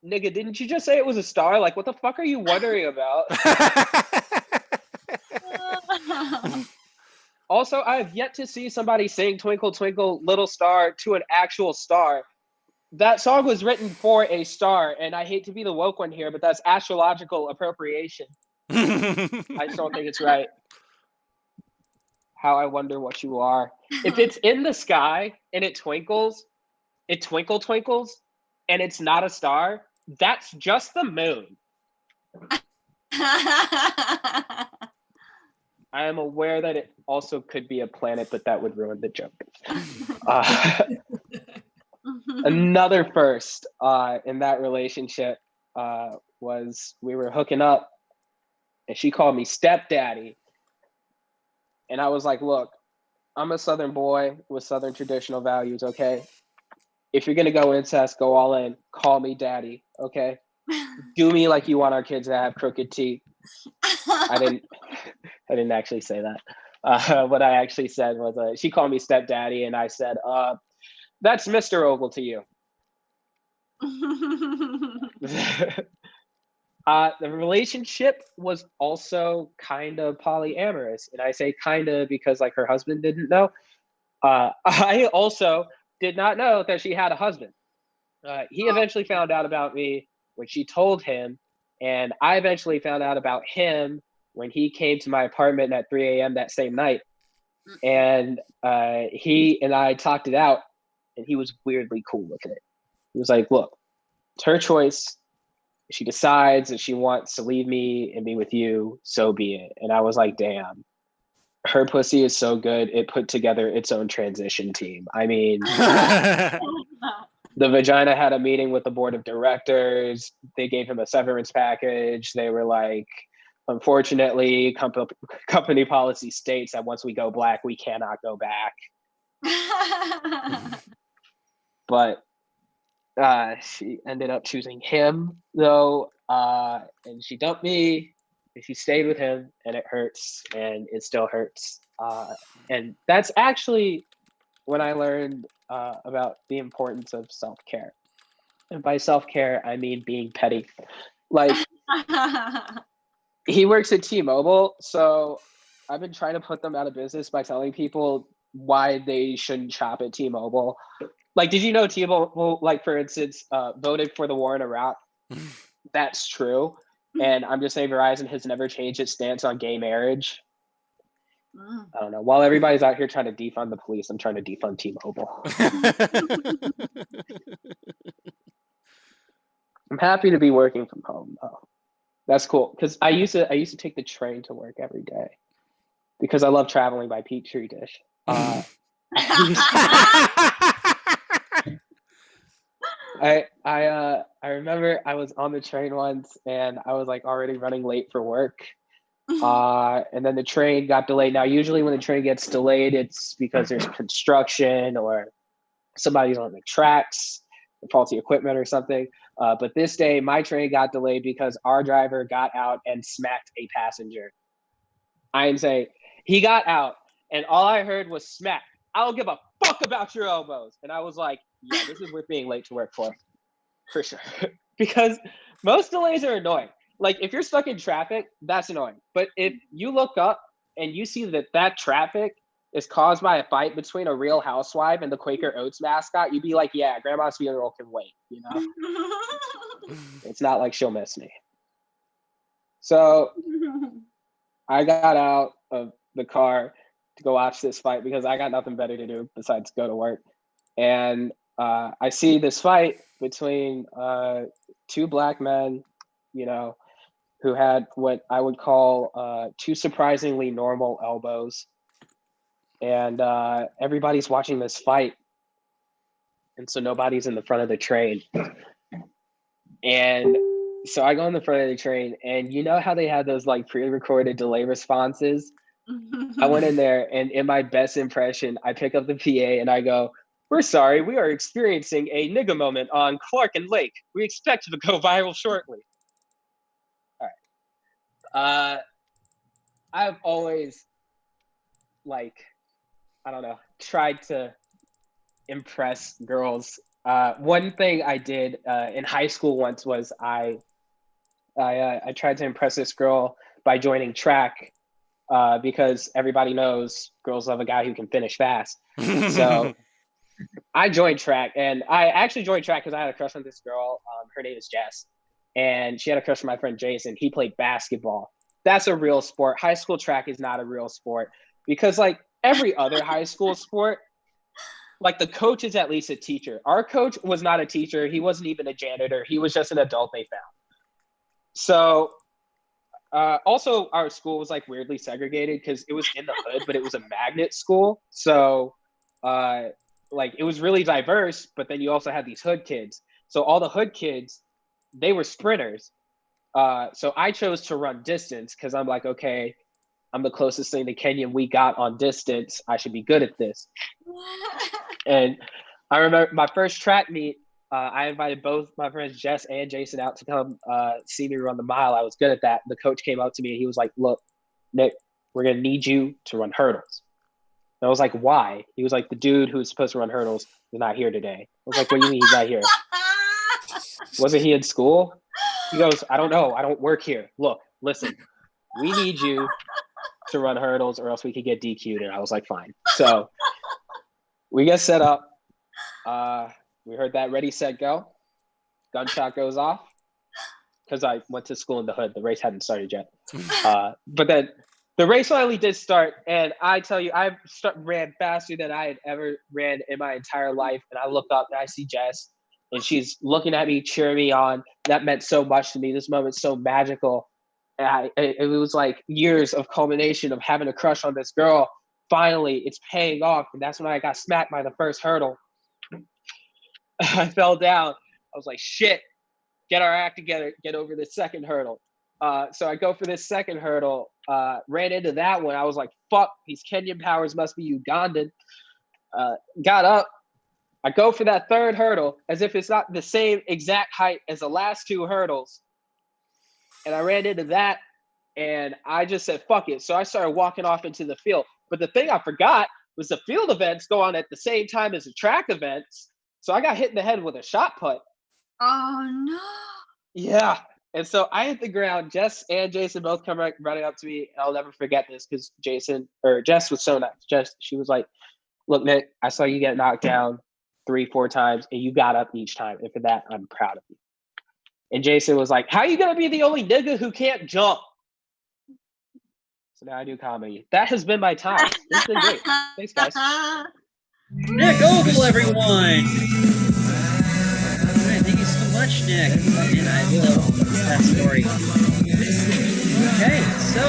Nigga, didn't you just say it was a star? Like, what the fuck are you wondering about? Also, I have yet to see somebody sing "Twinkle Twinkle Little Star" to an actual star. That song was written for a star, and I hate to be the woke one here, but that's astrological appropriation. I just don't think it's right. How I wonder what you are. If it's in the sky and it twinkles, twinkles, and it's not a star, that's just the moon. I am aware that it also could be a planet, but that would ruin the joke. Another first in that relationship was we were hooking up, and she called me stepdaddy. And I was like, "Look, I'm a Southern boy with Southern traditional values, okay? If you're gonna go incest, go all in. Call me daddy, okay? Do me like you want our kids to have crooked teeth." I didn't actually say that. What I actually said was, she called me stepdaddy, and I said, "That's Mr. Ogle to you." The relationship was also kind of polyamorous, and I say kind of because, like, her husband didn't know. I also did not know that she had a husband. He eventually found out about me when she told him, and I eventually found out about him when he came to my apartment at 3 a.m. that same night. And he and I talked it out, and he was weirdly cool with it. He was like, "Look, it's her choice. If she decides that she wants to leave me and be with you, so be it." And I was like, damn, her pussy is so good, it put together its own transition team. I mean, the vagina had a meeting with the board of directors. They gave him a severance package. They were like, "Unfortunately, company policy states that once we go black, we cannot go back." But she ended up choosing him, though, and she dumped me, and she stayed with him, and it hurts, and it still hurts. And that's actually when I learned about the importance of self-care. And by self-care, I mean being petty. Like, he works at T-Mobile, so I've been trying to put them out of business by telling people why they shouldn't shop at T-Mobile. Like, did you know T-Mobile, like, for instance, voted for the war in Iraq? That's true. And I'm just saying Verizon has never changed its stance on gay marriage. I don't know. While everybody's out here trying to defund the police, I'm trying to defund T-Mobile. I'm happy to be working from home though. That's cool because I used to take the train to work every day because I love traveling by Petri dish. I remember I was on the train once and I was like already running late for work. And then the train got delayed. Now, usually when the train gets delayed, it's because there's construction or somebody's on the tracks, faulty equipment or something. But this day, my train got delayed because our driver got out and smacked a passenger. I am saying he got out and all I heard was smack. I don't give a fuck about your elbows. And I was like, yeah, this is worth being late to work for sure. Because most delays are annoying. Like if you're stuck in traffic, that's annoying. But if you look up and you see that traffic is caused by a fight between a Real Housewife and the Quaker Oats mascot, you'd be like, yeah, grandma's funeral can wait, you know? It's not like she'll miss me. So I got out of the car to go watch this fight because I got nothing better to do besides go to work. And I see this fight between two black men, you know, who had what I would call two surprisingly normal elbows. And everybody's watching this fight. And so nobody's in the front of the train. And so I go in the front of the train and you know how they had those like pre-recorded delay responses? I went in there and in my best impression, I pick up the PA and I go, "We're sorry, we are experiencing a nigga moment on Clark and Lake. We expect it to go viral shortly." All right. I've always like, I don't know, tried to impress girls. One thing I did in high school once was I tried to impress this girl by joining track because everybody knows girls love a guy who can finish fast. So I joined track, and I actually joined track because I had a crush on this girl. Her name is Jess, and she had a crush on my friend Jason. He played basketball. That's a real sport. High school track is not a real sport because like every other high school sport, like the coach is at least a teacher. Our coach was not a teacher. He wasn't even a janitor. He was just an adult they found. So also our school was like weirdly segregated because it was in the hood, but it was a magnet school. So like it was really diverse, but then you also had these hood kids. So all the hood kids, they were sprinters. So I chose to run distance because I'm like, okay, I'm the closest thing to Kenyan we got on distance. I should be good at this. And I remember my first track meet, I invited both my friends Jess and Jason out to come see me run the mile. I was good at that. The coach came up to me and he was like, "Look, Nick, we're going to need you to run hurdles." And I was like, "Why?" He was like, "The dude who's supposed to run hurdles is not here today." I was like, "What do you mean he's not here? Wasn't he in school?" He goes, "I don't know. I don't work here. Look, listen, we need you to run hurdles or else we could get DQ'd." And I was like, fine. So we get set up. We heard that ready, set, go. Gunshot goes off because I went to school in the hood. The race hadn't started yet. But then the race finally did start. And I tell you, I ran faster than I had ever ran in my entire life. And I look up and I see Jess and she's looking at me, cheering me on. That meant so much to me. This moment's so magical. And it was like years of culmination of having a crush on this girl. Finally, it's paying off. And that's when I got smacked by the first hurdle. I fell down. I was like, shit, get our act together, get over this second hurdle. So I go for this second hurdle, ran into that one. I was like, fuck, these Kenyan powers must be Ugandan. Got up. I go for that third hurdle as if it's not the same exact height as the last two hurdles. And I ran into that and I just said, fuck it. So I started walking off into the field. But the thing I forgot was the field events go on at the same time as the track events. So I got hit in the head with a shot put. Oh no. Yeah. And so I hit the ground. Jess and Jason both come running up to me. I'll never forget this because Jess was so nice. She was like, "Look, Nick, I saw you get knocked down 3-4 times and you got up each time. And for that, I'm proud of you." And Jason was like, "How are you going to be the only nigga who can't jump?" So now I do comedy. That has been my time. It's been great. Thanks, guys. Nick Ogle, everyone. All right, thank you so much, Nick. And I will that story. Okay, so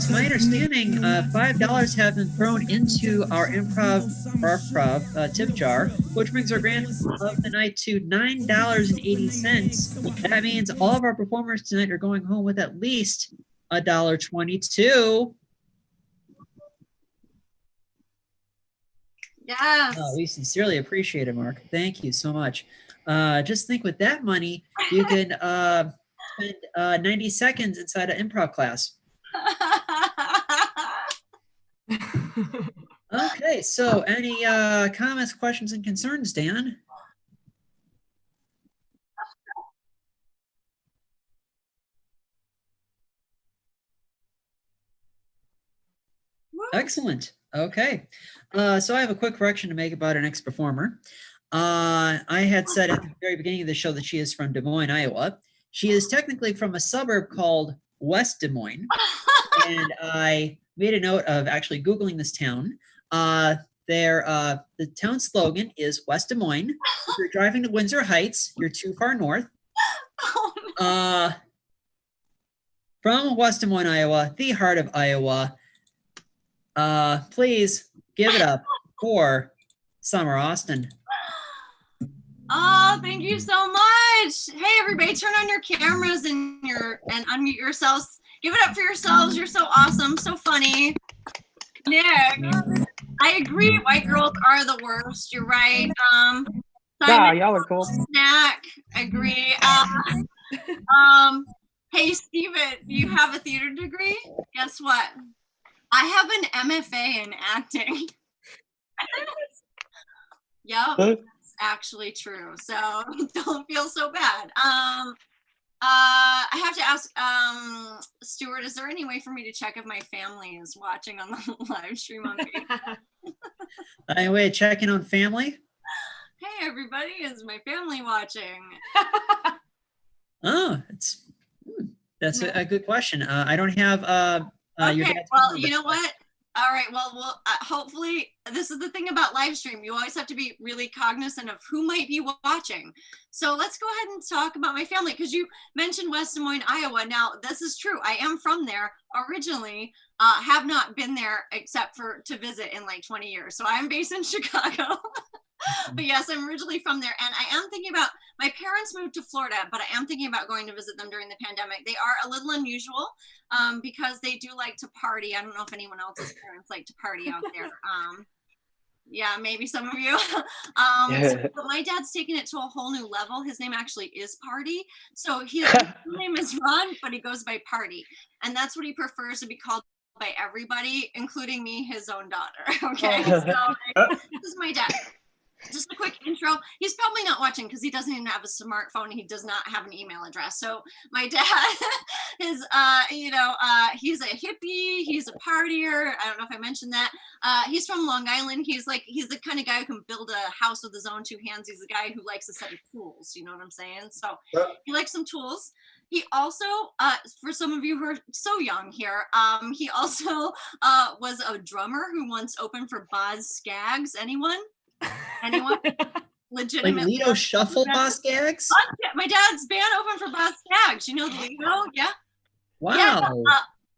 to my understanding, $5 have been thrown into our improv barprov tip jar, which brings our grand of the night to $9.80. That means all of our performers tonight are going home with at least $1.22. Yes. We sincerely appreciate it, Mark. Thank you so much. Just think with that money, you can spend 90 seconds inside an improv class. Okay, so any comments, questions, and concerns, Dan? Excellent. Okay. So I have a quick correction to make about our next performer. I had said at the very beginning of the show that she is from Des Moines, Iowa. She is technically from a suburb called West Des Moines. And I made a note of actually Googling this town. The town slogan is West Des Moines. If you're driving to Windsor Heights, you're too far north. From West Des Moines, Iowa, the heart of Iowa. Please give it up for Sommer Austin. Oh, thank you so much. Hey, everybody, turn on your cameras and unmute yourselves. Give it up for yourselves. You're so awesome, so funny. Nick, I agree. White girls are the worst. You're right. Yeah, y'all are cool. Snack, agree. Hey, Steven, you have a theater degree? Guess what? I have an MFA in acting. Yep, that's actually true. So don't feel so bad. I have to ask, Stuart, is there any way for me to check if my family is watching on the live stream on Facebook? Any way of checking on family? Hey, everybody, is my family watching? Oh, that's a good question. I don't have your Okay, dad's well, number. you know what? All right, well, hopefully, this is the thing about live stream. You always have to be really cognizant of who might be watching. So let's go ahead and talk about my family, because you mentioned West Des Moines, Iowa. Now, this is true. I am from there originally, have not been there except to visit in like 20 years. So I'm based in Chicago. But yes, I'm originally from there, and I am thinking about, my parents moved to Florida, but I am thinking about going to visit them during the pandemic. They are a little unusual because they do like to party. I don't know if anyone else's parents like to party out there. Yeah, maybe some of you. But my dad's taken it to a whole new level. His name actually is Party. So his name is Ron, but he goes by Party. And that's what he prefers to be called by everybody, including me, his own daughter. Okay, so this is my dad. Just a quick intro. He's probably not watching because he doesn't even have a smartphone. He does not have an email address. So my dad is, he's a hippie. He's a partier. I don't know if I mentioned that. He's from Long Island. He's the kind of guy who can build a house with his own two hands. He's the guy who likes a set of tools. You know what I'm saying? So he likes some tools. He also, for some of you who are so young here, he also was a drummer who once opened for Boz Scaggs. Anyone? Legitimately. Like Lido Shuffle Boss Gags? My dad's band opened for Boz Scaggs. You know the Lido? Yeah. Wow. Yeah,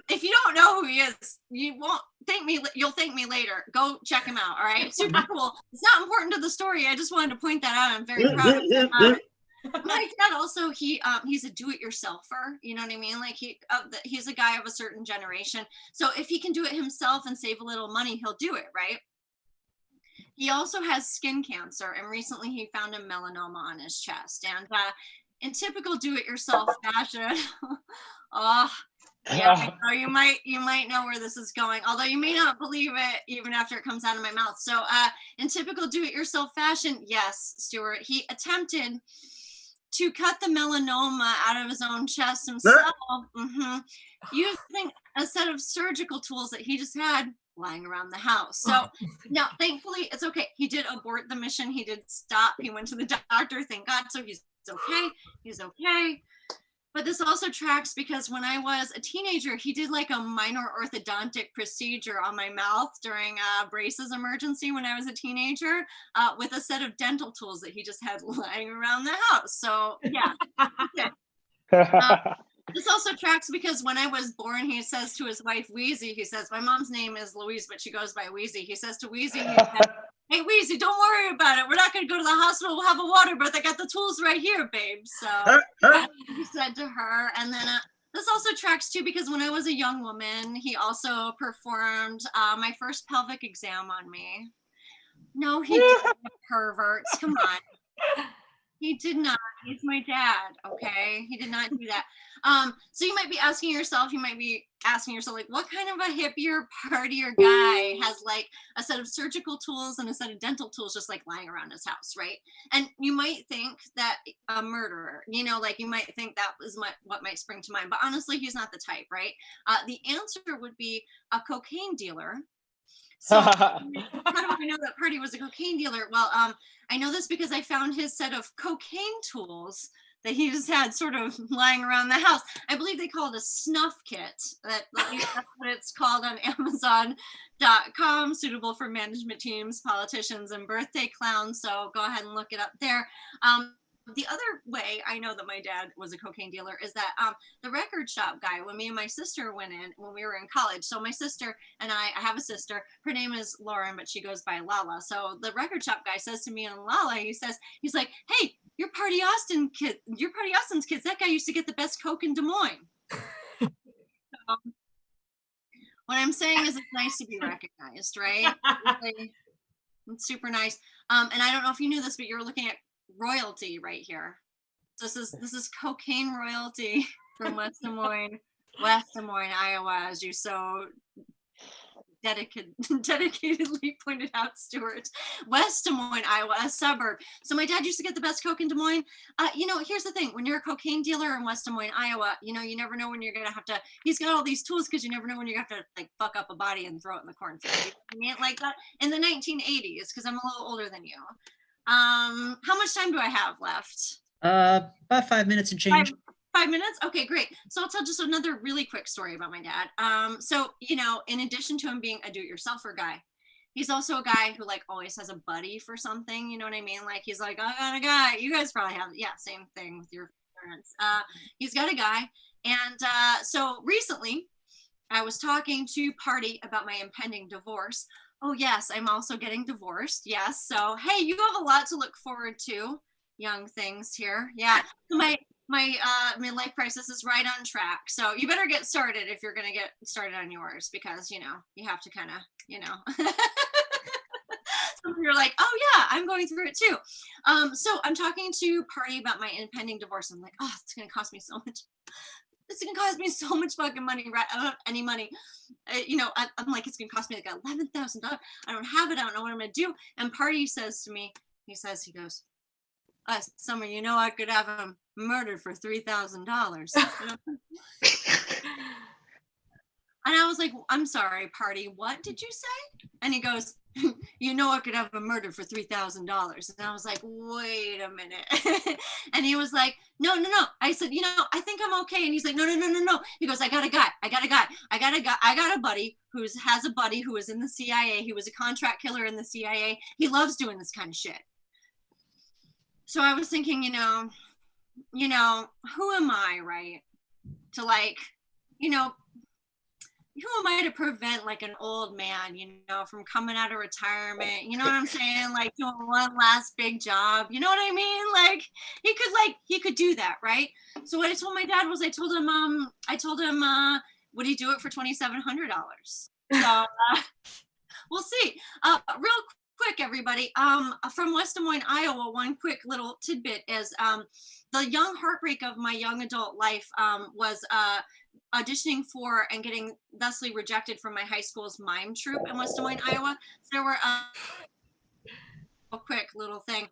if you don't know who he is, you won't thank me. You'll thank me later. Go check him out. All right. Super cool. It's not important to the story. I just wanted to point that out. I'm very proud of him. My dad also, he's a do-it-yourselfer. You know what I mean? Like he's a guy of a certain generation. So if he can do it himself and save a little money, he'll do it, right? He also has skin cancer, and recently he found a melanoma on his chest. And in typical do-it-yourself fashion, you might know where this is going, although you may not believe it even after it comes out of my mouth. So in typical do-it-yourself fashion, yes, Stuart, he attempted to cut the melanoma out of his own chest himself, using a set of surgical tools that he just had lying around the house. So now, thankfully, it's okay. He did abort the mission. He did stop. He went to the doctor. Thank God. So he's okay. He's okay. But this also tracks because when I was a teenager, he did like a minor orthodontic procedure on my mouth during a braces emergency when I was a teenager with a set of dental tools that he just had lying around the house. So yeah. This also tracks because when I was born, he says to his wife, Wheezy, he says, my mom's name is Louise, but she goes by Wheezy. He says to Wheezy, he said, hey, Wheezy, don't worry about it. We're not going to go to the hospital. We'll have a water birth. I got the tools right here, babe. So he said to her. And then this also tracks too, because when I was a young woman, he also performed my first pelvic exam on me. No, he didn't, perverts. Come on. He did not. He's my dad, okay? He did not do that. So you might be asking yourself, like, what kind of a hippier, partier guy has like a set of surgical tools and a set of dental tools just like lying around his house, right? And you might think that a murderer, you know, like you might think that is what might spring to mind, but honestly, he's not the type, right? The answer would be a cocaine dealer. So how do I know that Purdy was a cocaine dealer? Well, I know this because I found his set of cocaine tools that he just had sort of lying around the house. I believe they call it a snuff kit. That's what it's called on Amazon.com, suitable for management teams, politicians, and birthday clowns. So go ahead and look it up there. The other way I know that my dad was a cocaine dealer is that the record shop guy, when me and my sister went in when we were in college. So my sister and I have a sister, her name is Lauren, but she goes by Lala. So the record shop guy says to me and Lala, he's like, hey, you're Bodi Austin's kids. That guy used to get the best Coke in Des Moines. So, what I'm saying is it's nice to be recognized, right? It's super nice. And I don't know if you knew this, but you're looking at royalty right here. This is cocaine royalty from West Des Moines, Iowa, as you so dedicatedly pointed out, Stuart. West Des Moines, Iowa, a suburb. So my dad used to get the best Coke in Des Moines. You know, here's the thing. When you're a cocaine dealer in West Des Moines, Iowa, you know, you never know when you're going to have to, he's got all these tools because you never know when you're going to have to like fuck up a body and throw it in the cornfield. You know, like that in the 1980s, because I'm a little older than you. How much time do I have left? About 5 minutes and change. 5 minutes? Okay, great. So I'll tell just another really quick story about my dad. So, you know, in addition to him being a do-it-yourselfer guy, he's also a guy who like always has a buddy for something, you know what I mean? Like he's like, I got a guy. You guys probably have, yeah, same thing with your parents. He's got a guy. And so recently I was talking to Party about my impending divorce. Oh yes, I'm also getting divorced. Yes. So, hey, you have a lot to look forward to, young things here. Yeah. My midlife crisis is right on track. So you better get started if you're going to get started on yours, because, you know, you have to kind of, you know, so you're like, oh yeah, I'm going through it too. So I'm talking to Party about my impending divorce. I'm like, oh, it's going to cost me so much. It's going to cost me so much fucking money, right? I don't have any money. You know, I'm like, it's going to cost me like $11,000. I don't have it. I don't know what I'm going to do. And Party says to me, he goes, Summer, you know, I could have him murdered for $3,000. And I was like, I'm sorry, Party, what did you say? And he goes, you know, I could have him murdered for $3,000. And I was like, wait a minute. And he was like, no. I said, you know, I think I'm okay. And he's like, no. He goes, I got a buddy who has a buddy who was in the CIA. He was a contract killer in the CIA. He loves doing this kind of shit. So I was thinking, you know, who am I, right? To like, you know, who am I to prevent like an old man, you know, from coming out of retirement? You know what I'm saying? Like doing one last big job. You know what I mean? Like he could do that, right? So what I told my dad was I told him, would he do it for $2,700? So we'll see. Real quick, everybody. From West Des Moines, Iowa, one quick little tidbit is the young heartbreak of my young adult life was auditioning for and getting thusly rejected from my high school's mime troupe in West Des Moines, Iowa. So there were a quick little thing.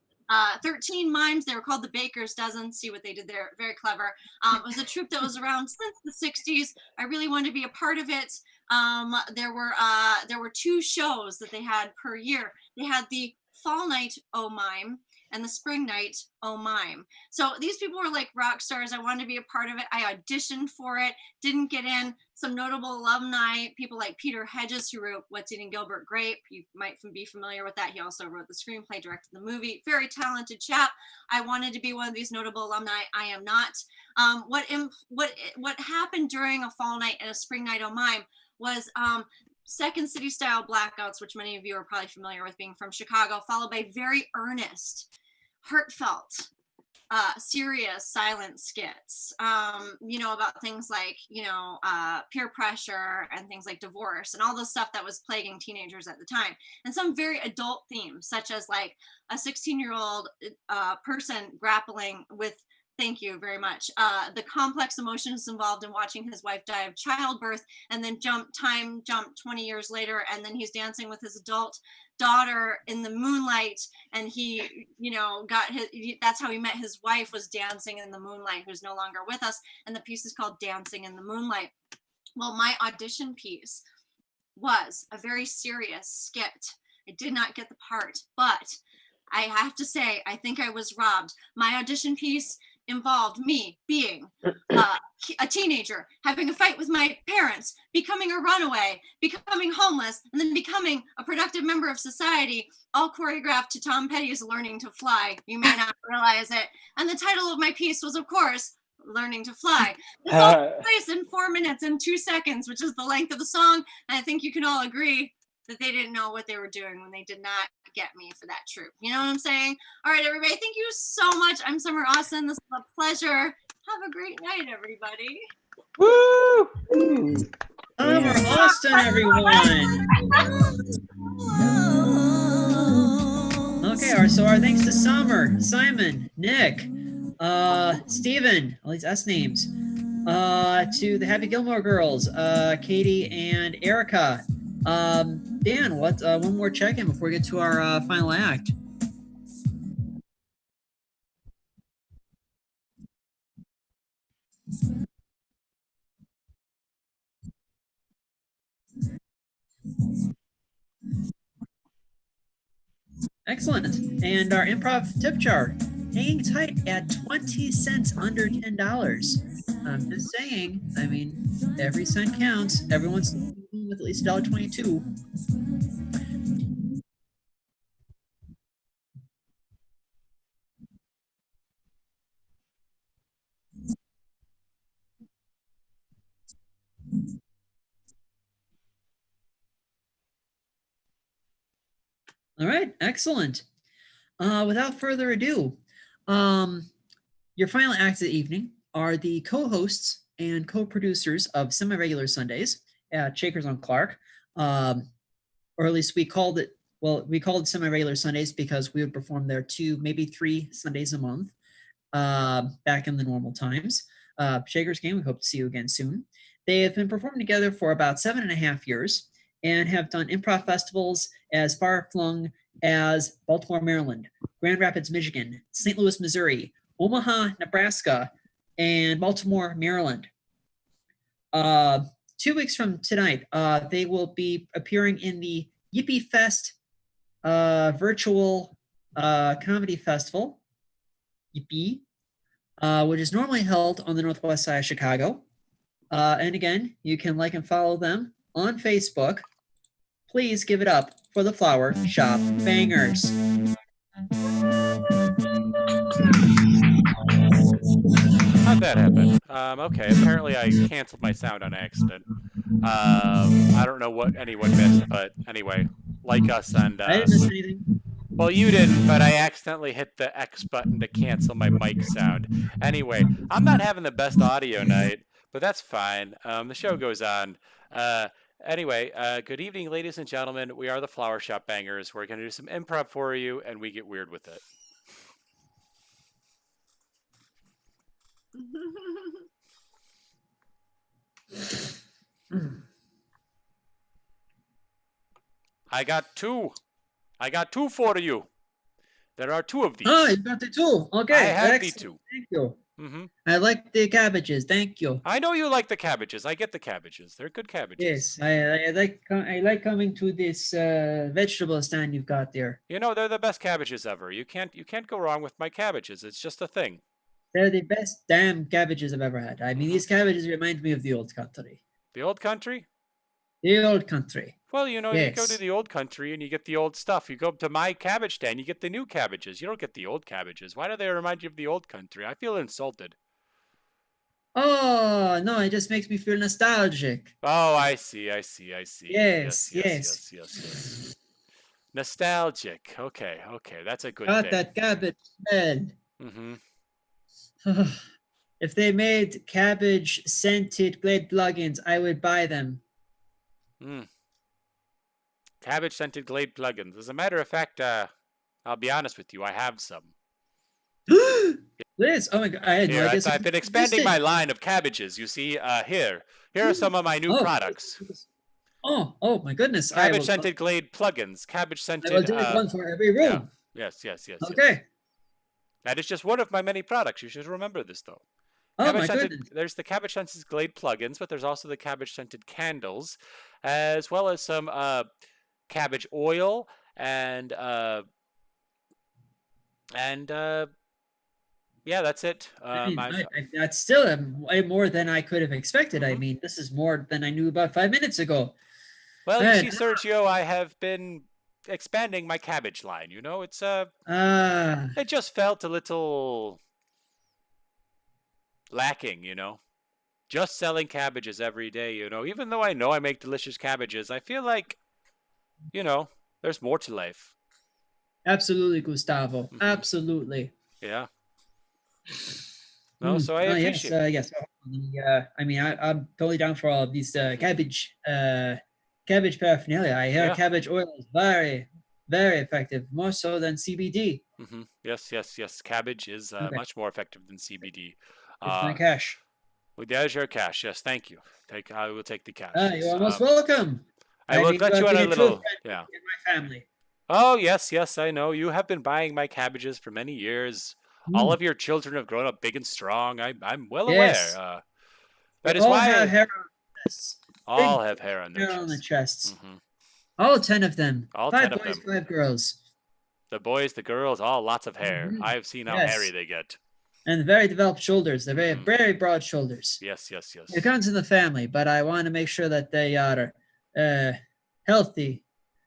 13 mimes. They were called the Baker's Dozen. See what they did there. Very clever. It was a troupe that was around since the 60s. I really wanted to be a part of it. There were 2 shows that they had per year. They had the Fall Night O Mime, and the spring night oh mime. So these people were like rock stars. I wanted to be a part of it. I auditioned for it, didn't get in. Some notable alumni, people like Peter Hedges, who wrote What's Eating Gilbert Grape. You might be familiar with that. He also wrote the screenplay, directed the movie. Very talented chap. I wanted to be one of these notable alumni. I am not. What happened during a fall night and a spring night oh mime was Second City style blackouts, which many of you are probably familiar with being from Chicago, followed by very earnest, heartfelt, serious silent skits, about things like, peer pressure and things like divorce and all the stuff that was plaguing teenagers at the time. And some very adult themes, such as like a 16-year-old person grappling with, thank you very much, the complex emotions involved in watching his wife die of childbirth, and then jump 20 years later, and then he's dancing with his adult daughter in the moonlight, and he that's how he met his wife, was dancing in the moonlight, who's no longer with us, and the piece is called Dancing in the Moonlight. Well, my audition piece was a very serious skit. I did not get the part, but I have to say, I think I was robbed. My audition piece involved me being a teenager, having a fight with my parents, becoming a runaway, becoming homeless, and then becoming a productive member of society, all choreographed to Tom Petty's Learning to Fly. You may not realize it. And the title of my piece was, of course, Learning to Fly. This all took place in 4 minutes and 2 seconds, which is the length of the song. And I think you can all agree that they didn't know what they were doing when they did not get me for that troupe. You know what I'm saying? All right, everybody, thank you so much. I'm Sommer Austin. This was a pleasure. Have a great night, everybody. Woo! Sommer Austin, everyone. Okay, so our thanks to Sommer, Simon, Nick, Steven, all these S names, to the Happy Gilmore Girls, Katie and Erica. Dan, one more check-in before we get to our final act. Excellent. And our improv tip jar, hanging tight at 20 cents under $10. I'm just saying, I mean, every cent counts. Everyone's with at least $1.22. All right, excellent. Without further ado, your final acts of the evening are the co-hosts and co-producers of Semi-Regular Sundays at Shakers on Clark, or at least we called it Semi-Regular Sundays because we would perform there 2, maybe 3 Sundays a month back in the normal times. Shakers Game, we hope to see you again soon. They have been performing together for about 7.5 years and have done improv festivals as far-flung as Baltimore, Maryland, Grand Rapids, Michigan, St. Louis, Missouri, Omaha, Nebraska, and Baltimore, Maryland. 2 weeks from tonight, they will be appearing in the Yippee Fest virtual comedy festival, Yippee, which is normally held on the northwest side of Chicago. And again, you can like and follow them on Facebook. Please give it up for the Flower Shop Bangers. How'd that happen? Okay, apparently I canceled my sound on accident. I don't know what anyone missed, but anyway, like us and... I didn't miss anything. Well, you didn't, but I accidentally hit the X button to cancel my mic sound. Anyway, I'm not having the best audio night, but that's fine. The show goes on. Anyway, good evening, ladies and gentlemen. We are the Flower Shop Bangers. We're going to do some improv for you, and we get weird with it. I got two for you. There are 2 of these. Oh, you got the 2. Okay. I have excellent. the 2. Thank you. Mm-hmm. I like the cabbages. Thank you. I know you like the cabbages. I get the cabbages. They're good cabbages. Yes, I like coming to this vegetable stand you've got there. You know, they're the best cabbages ever. You can't go wrong with my cabbages. It's just a thing. They're the best damn cabbages I've ever had. I mean, these cabbages remind me of the old country. The old country? The old country. Well, you know, you go to Yes. the old country and you get the old stuff. You go to my cabbage stand, you get the new cabbages. You don't get the old cabbages. Why do they remind you of the old country? I feel insulted. Oh, no, it just makes me feel nostalgic. Oh, I see. Yes. Yes. Nostalgic. Okay. That's a good Got thing. that cabbage smell. Mm-hmm. If they made cabbage scented Glade plugins, I would buy them. Cabbage scented Glade plugins. As a matter of fact, I'll be honest with you, I have some. Liz, oh my god, I had no Here, idea. I've been expanding my line of cabbages. You see, here are some of my new products. Oh my goodness. Cabbage scented Glade plugins. Cabbage scented. I will do one for every room. Yeah. Yes. Okay. That is just one of my many products. You should remember this, though. Oh my goodness. There's the cabbage scented Glade plugins, but there's also the cabbage scented candles, as well as some cabbage oil and yeah, that's it. That's still way more than I could have expected. I mean, this is more than I knew about 5 minutes ago. Well, you see, Sergio, I have been expanding my cabbage line. You know, it's it just felt a little lacking. You know, just selling cabbages every day. You know, even though I know I make delicious cabbages, I feel like, you know, there's more to life. Absolutely, Gustavo. Absolutely. Yeah. No, so I appreciate. Yes. I mean, I'm totally down for all of these cabbage paraphernalia. I hear cabbage oil is very, very effective, more so than CBD. Yes. Cabbage is much more effective than CBD. It's my cash. Well, there's your cash. Yes, thank you. I will take the cash. You're almost welcome. I will let you on a little. Yeah. In my family. Oh yes, I know. You have been buying my cabbages for many years. All of your children have grown up big and strong. I'm well aware. That is why have hair on their chests. All have hair on their hair on their chests. Mm-hmm. All 10 of them. All 5 10 boys, of them. 5 girls. The boys, the girls, all lots of hair. I've seen how hairy they get. And very developed shoulders. They're very broad shoulders. Yes. It comes in the family, but I want to make sure that they are healthy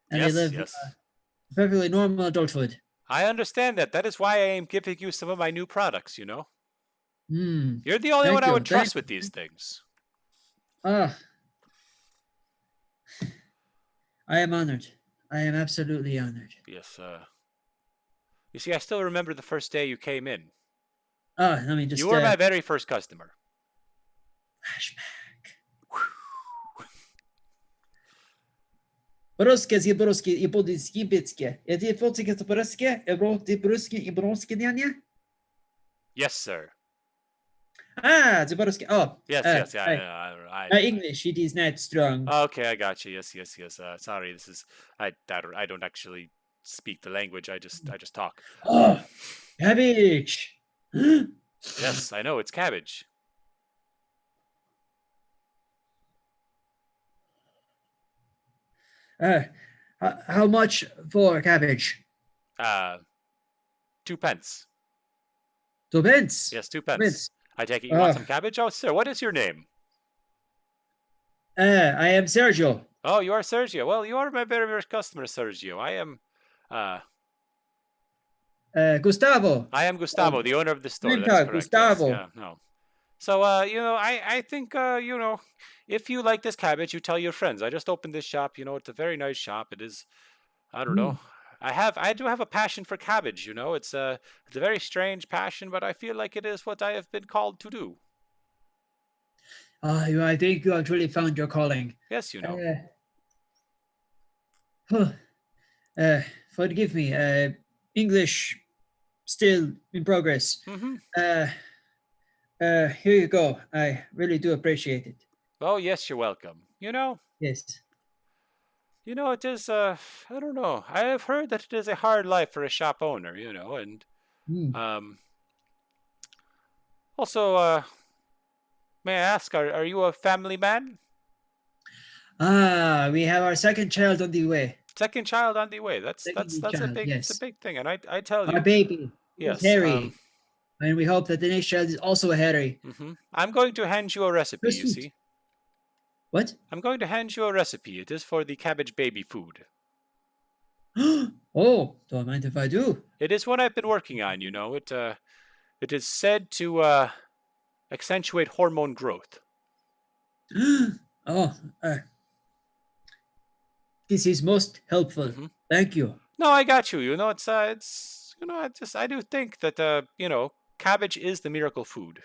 and they live a perfectly normal adulthood. I understand that. That is why I am giving you some of my new products, you know? You're the only Thank one I you. would trust with these things. I am honored. I am absolutely honored. Yes. You see, I still remember the first day you came in. Let me just... You were my very first customer. Flashback. Broskie, i Bodi Bitskie. Är det folket till Broskie? Är det Broskie i Broskie Dania? Yes, sir. The Broskie. Oh. Yes. English, it is not strong. Okay, I got you. Yes. Sorry, this is... I don't actually speak the language. I just talk. Oh, cabbage. Yes, I know. It's cabbage. How much for cabbage? 2 pence. 2 pence? Yes, 2 pence. I take it you want some cabbage? Oh, sir, what is your name? I am Sergio. Oh, you are Sergio. Well, you are my very first customer, Sergio. I am... Gustavo. I am Gustavo, the owner of the store. That's correct. Gustavo. Yes, yeah, no. So, you know, I think, you know, if you like this cabbage, you tell your friends. I just opened this shop. You know, it's a very nice shop. It is, I don't know. I do have a passion for cabbage, you know. It's a very strange passion, but I feel like it is what I have been called to do. I think you have truly found your calling. Yes, you know. Forgive me. English still in progress. Here you go. I really do appreciate it. Oh, yes, you're welcome. You know? Yes. You know, it is, I don't know. I have heard that it is a hard life for a shop owner, you know, and, Also, may I ask, are you a family man? We have our second child on the way. Second child on the way. That's Second a child, big yes. it's a big thing. And I tell Our you, baby is yes. Harry. And we hope that the next child is also a Harry. I'm going to hand you a recipe, So you sweet. see. What? I'm going to hand you a recipe. It is for the cabbage baby food. Oh, don't mind if I do. It is one I've been working on, you know. It is said to accentuate hormone growth. Oh, this is most helpful. Thank you. No, I got you. You know, it's you know, I do think that you know, cabbage is the miracle food.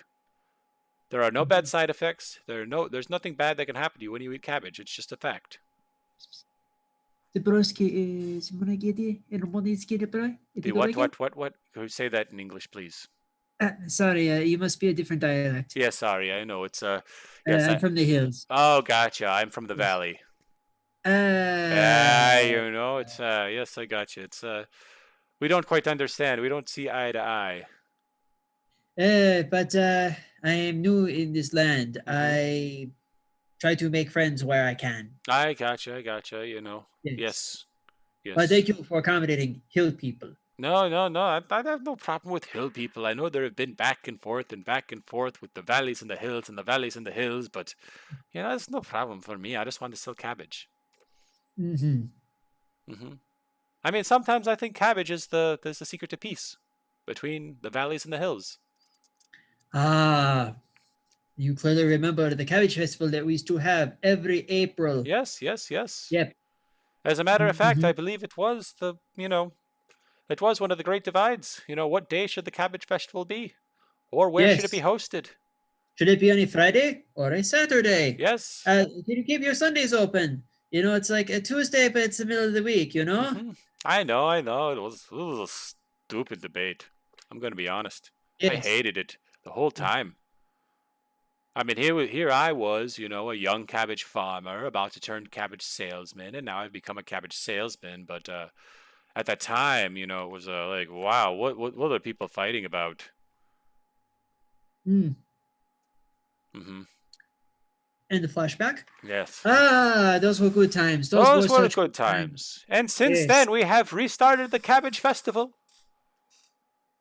There are no bad side effects. There's nothing bad that can happen to you when you eat cabbage. It's just a fact. The What? Can you say that in English, please? Sorry, you must be a different dialect. Yeah, sorry. I know it's yes, I'm from the hills. Oh, gotcha. I'm from the valley. You know, it's yes, I got you. It's we don't quite understand. We don't see eye to eye. But I am new in this land. I try to make friends where I can. I gotcha. You know. Yes. But thank you for accommodating hill people. No. I have no problem with hill people. I know there have been back and forth with the valleys and the hills and the valleys and the hills, but you know, it's no problem for me. I just want to sell cabbage. I mean, sometimes I think cabbage is the secret to peace between the valleys and the hills. You clearly remember the cabbage festival that we used to have every April. Yes. Yep. As a matter of fact, I believe it was it was one of the great divides. You know, what day should the cabbage festival be? Or where should it be hosted? Should it be on a Friday or a Saturday? Yes. Can you keep your Sundays open? You know, it's like a Tuesday, but it's the middle of the week, you know? I know. It was a stupid debate. I'm going to be honest. Yes. I hated it the whole time. I mean, here I was, you know, a young cabbage farmer about to turn cabbage salesman, and now I've become a cabbage salesman. But at that time, you know, it was like, wow, what are people fighting about? And the flashback? Yes. Those were good times. Those were good times. And since then, we have restarted the Cabbage Festival.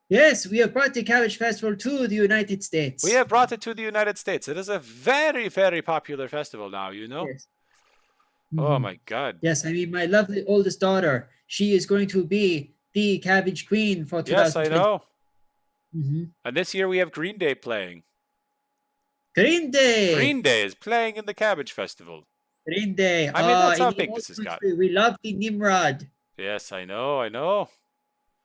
Yes, we have brought the Cabbage Festival to the United States. We have brought it to the United States. It is a very, very popular festival now, you know? Yes. Oh, my God. Yes, I mean, my lovely oldest daughter, she is going to be the Cabbage Queen for 2020. Yes, I know. And this year we have Green Day playing. Green Day! Green Day is playing in the Cabbage Festival. Green Day. I mean, that's how big this has got. We love the Nimrod. Yes, I know.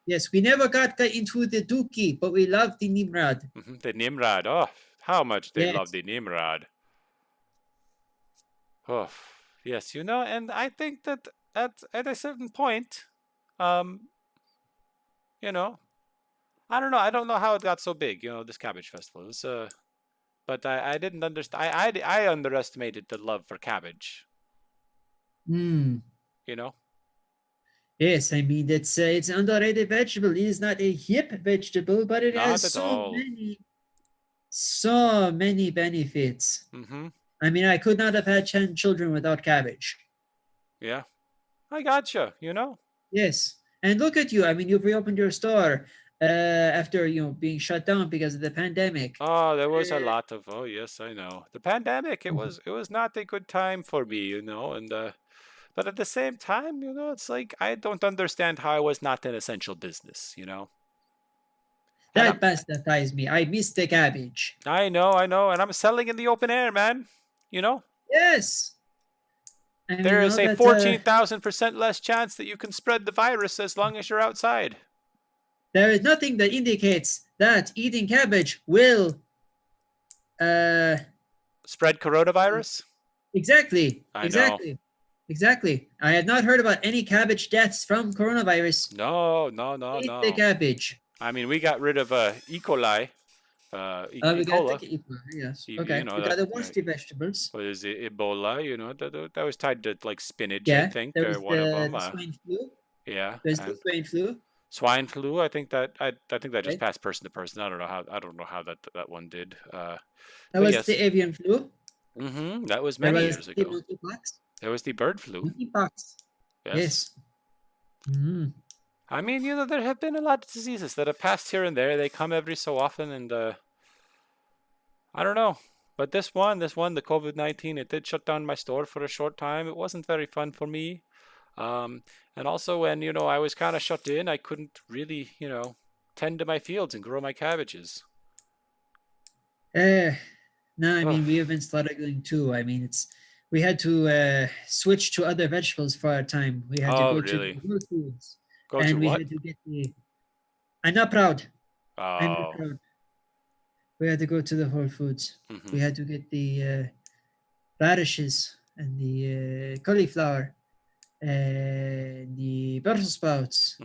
Yes, we never got into the Dookie, but we love the Nimrod. The Nimrod. Oh, how much they love the Nimrod. Oh, yes, you know, and I think that at a certain point, you know, I don't know. I don't know how it got so big, you know, this Cabbage Festival. It was, but I didn't understand. I underestimated the love for cabbage. You know? Yes, I mean, it's an underrated vegetable. It is not a hip vegetable, but it has so many benefits. I mean, I could not have had 10 children without cabbage. Yeah, I gotcha, you know? Yes, and look at you. I mean, you've reopened your store after, you know, being shut down because of the pandemic. Oh, there was a lot of, oh, yes, I know. The pandemic, it was not a good time for me, you know, and but at the same time, you know, it's like I don't understand how I was not an essential business, you know. That pacifies me. I miss the cabbage. I know, and I'm selling in the open air, man. You know. Yes. There is a 14,000% less chance that you can spread the virus as long as you're outside. There is nothing that indicates that eating cabbage will spread coronavirus. Exactly. I know. Exactly. I have not heard about any cabbage deaths from coronavirus. No. Eat the cabbage. I mean, we got rid of E. coli. We got E. coli, yes. Okay. You know, we got the worst vegetables. What is it? Ebola, you know, that was tied to like spinach, yeah, I think. There was one of them. The swine flu. Yeah. There's the swine flu. Swine flu. I think that just Right. passed person to person. I don't know how that one did. That But was yes. the avian flu. That was There many was years the ago. monkeypox. There was the bird flu. Monkeypox. Yes. Yes. Mm. I mean, there have been a lot of diseases that have passed here and there. They come every so often, and I don't know. But this one, the COVID-19, it did shut down my store for a short time. It wasn't very fun for me. And also when, I was kind of shut in, I couldn't really, tend to my fields and grow my cabbages. No, I mean, Ugh. we have been struggling too. I mean, we had to switch to other vegetables for a time. We had to Oh, go really? to Whole Foods. Go and to we what? had to get I'm not proud. I'm not Oh. proud. We had to go to the Whole Foods. Mhm. We had to get the radishes and the cauliflower and the Brussels sprouts.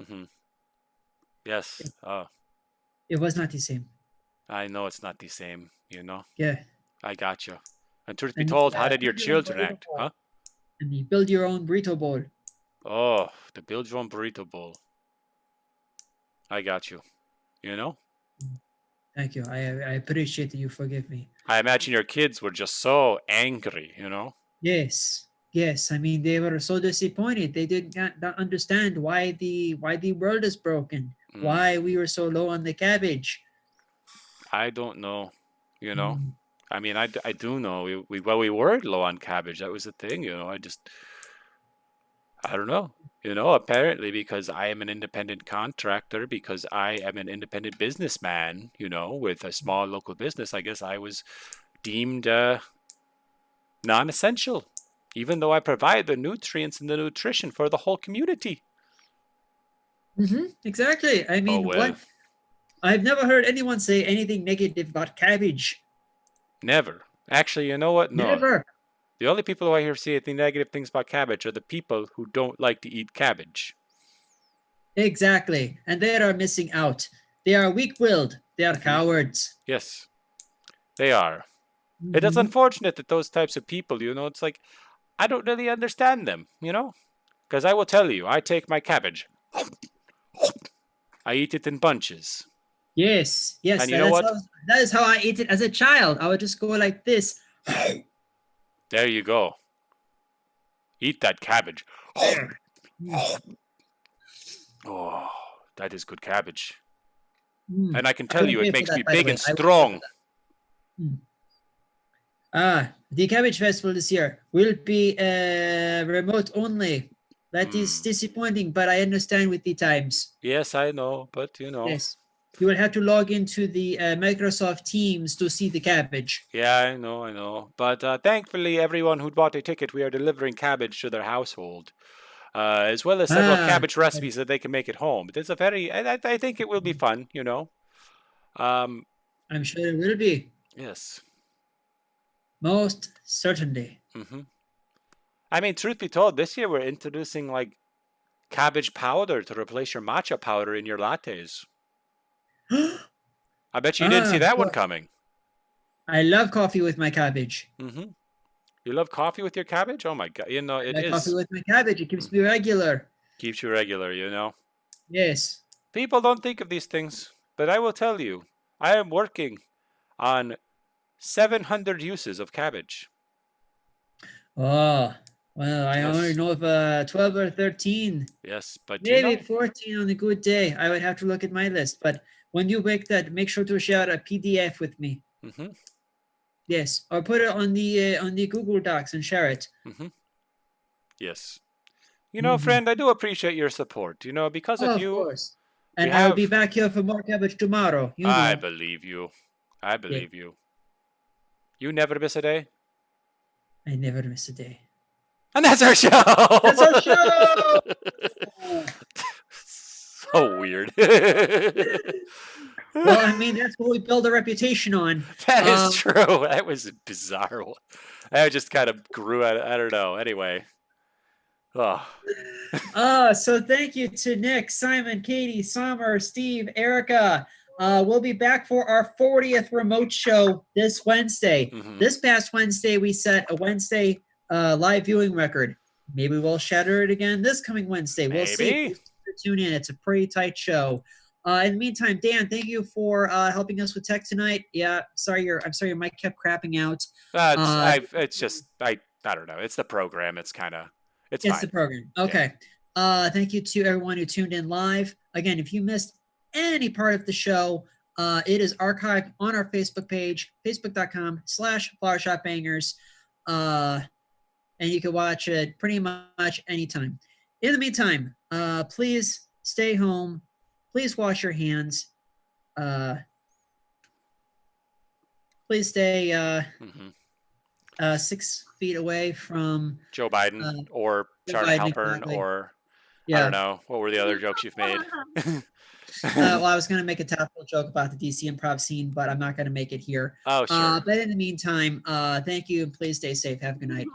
Yes. Oh, It was not the same. I know it's not the same, Yeah. I got you. And truth be And told, how did your build your own children burrito act? bowl. Huh? And you build your own burrito bowl. Oh, the build your own burrito bowl. I got you. Thank you. I appreciate that you forgive me. I imagine your kids were just so angry, Yes. Yes. I mean, they were so disappointed. They did not understand why the world is broken. Why we were so low on the cabbage. I don't know, Mm. I mean, I do know we were low on cabbage. That was the thing, I don't know. Apparently because I am an independent contractor, because I am an independent businessman, with a small local business, I guess I was deemed non-essential, even though I provide the nutrients and the nutrition for the whole community. Exactly. I mean, well. what? I've never heard anyone say anything negative about cabbage. Never. Actually, you know what? No. Never. The only people who I hear say anything negative things about cabbage are the people who don't like to eat cabbage. Exactly. And they are missing out. They are weak-willed. They are cowards. Yes, they are. It is unfortunate that those types of people, it's like, I don't really understand them, Because I will tell you, I take my cabbage. I eat it in bunches. Yes. Yes. And you know what? That is how I ate it as a child. I would just go like this. There you go. Eat that cabbage. Oh, that is good cabbage. And I can tell you, it makes me big and strong. The Cabbage Festival this year will be remote only. That is disappointing, but I understand with the times. Yes, I know, but Yes. You will have to log into the Microsoft Teams to see the cabbage. Yeah, I know. But thankfully, everyone who bought a ticket, we are delivering cabbage to their household, as well as several cabbage recipes that they can make at home. It's I think it will be fun, I'm sure it will be. Yes. Most certainly. I mean, truth be told, this year we're introducing like cabbage powder to replace your matcha powder in your lattes. I bet you didn't see that one coming. I love coffee with my cabbage. You love coffee with your cabbage? Oh my God. It is. Coffee with my cabbage. It keeps me regular. Keeps you regular, Yes. People don't think of these things, but I will tell you, I am working on 700 uses of cabbage. Oh, well, I only know of 12 or 13. Yes, but maybe 14 on a good day. I would have to look at my list. But when you make that, make sure to share a PDF with me. Yes, or put it on the Google Docs and share it. Yes. Friend, I do appreciate your support. Because of you. Of course. And I'll be back here for more cabbage tomorrow. I believe you. I believe you. You never miss a day? I never miss a day. And that's our show. That's our show. So weird. Well, I mean, that's what we build a reputation on. That is true. That was bizarre. That just kind of grew out. I don't know. Anyway. So thank you to Nick, Simon, Katie, Sommer, Steve, Erica. We'll be back for our 40th remote show this Wednesday. This past Wednesday, we set a Wednesday live viewing record. Maybe we'll shatter it again this coming Wednesday. We'll see. tune in. It's a pretty tight show. In the meantime, Dan, thank you for helping us with tech tonight. Yeah, I'm sorry your mic kept crapping out. It's just I don't know. It's the program. It's fine. The program. Okay. Yeah. Thank you to everyone who tuned in live. Again, if you missed any part of the show, it is archived on our Facebook page, facebook.com/flowershopbangers. And you can watch it pretty much anytime. In the meantime, please stay home. Please wash your hands. Please stay 6 feet away from Joe Biden or Charlie Halpern or I don't know. What were the other jokes you've made? Well, I was going to make a tactful joke about the DC improv scene, but I'm not going to make it here. Oh, sure. But in the meantime, thank you. Please stay safe. Have a good night.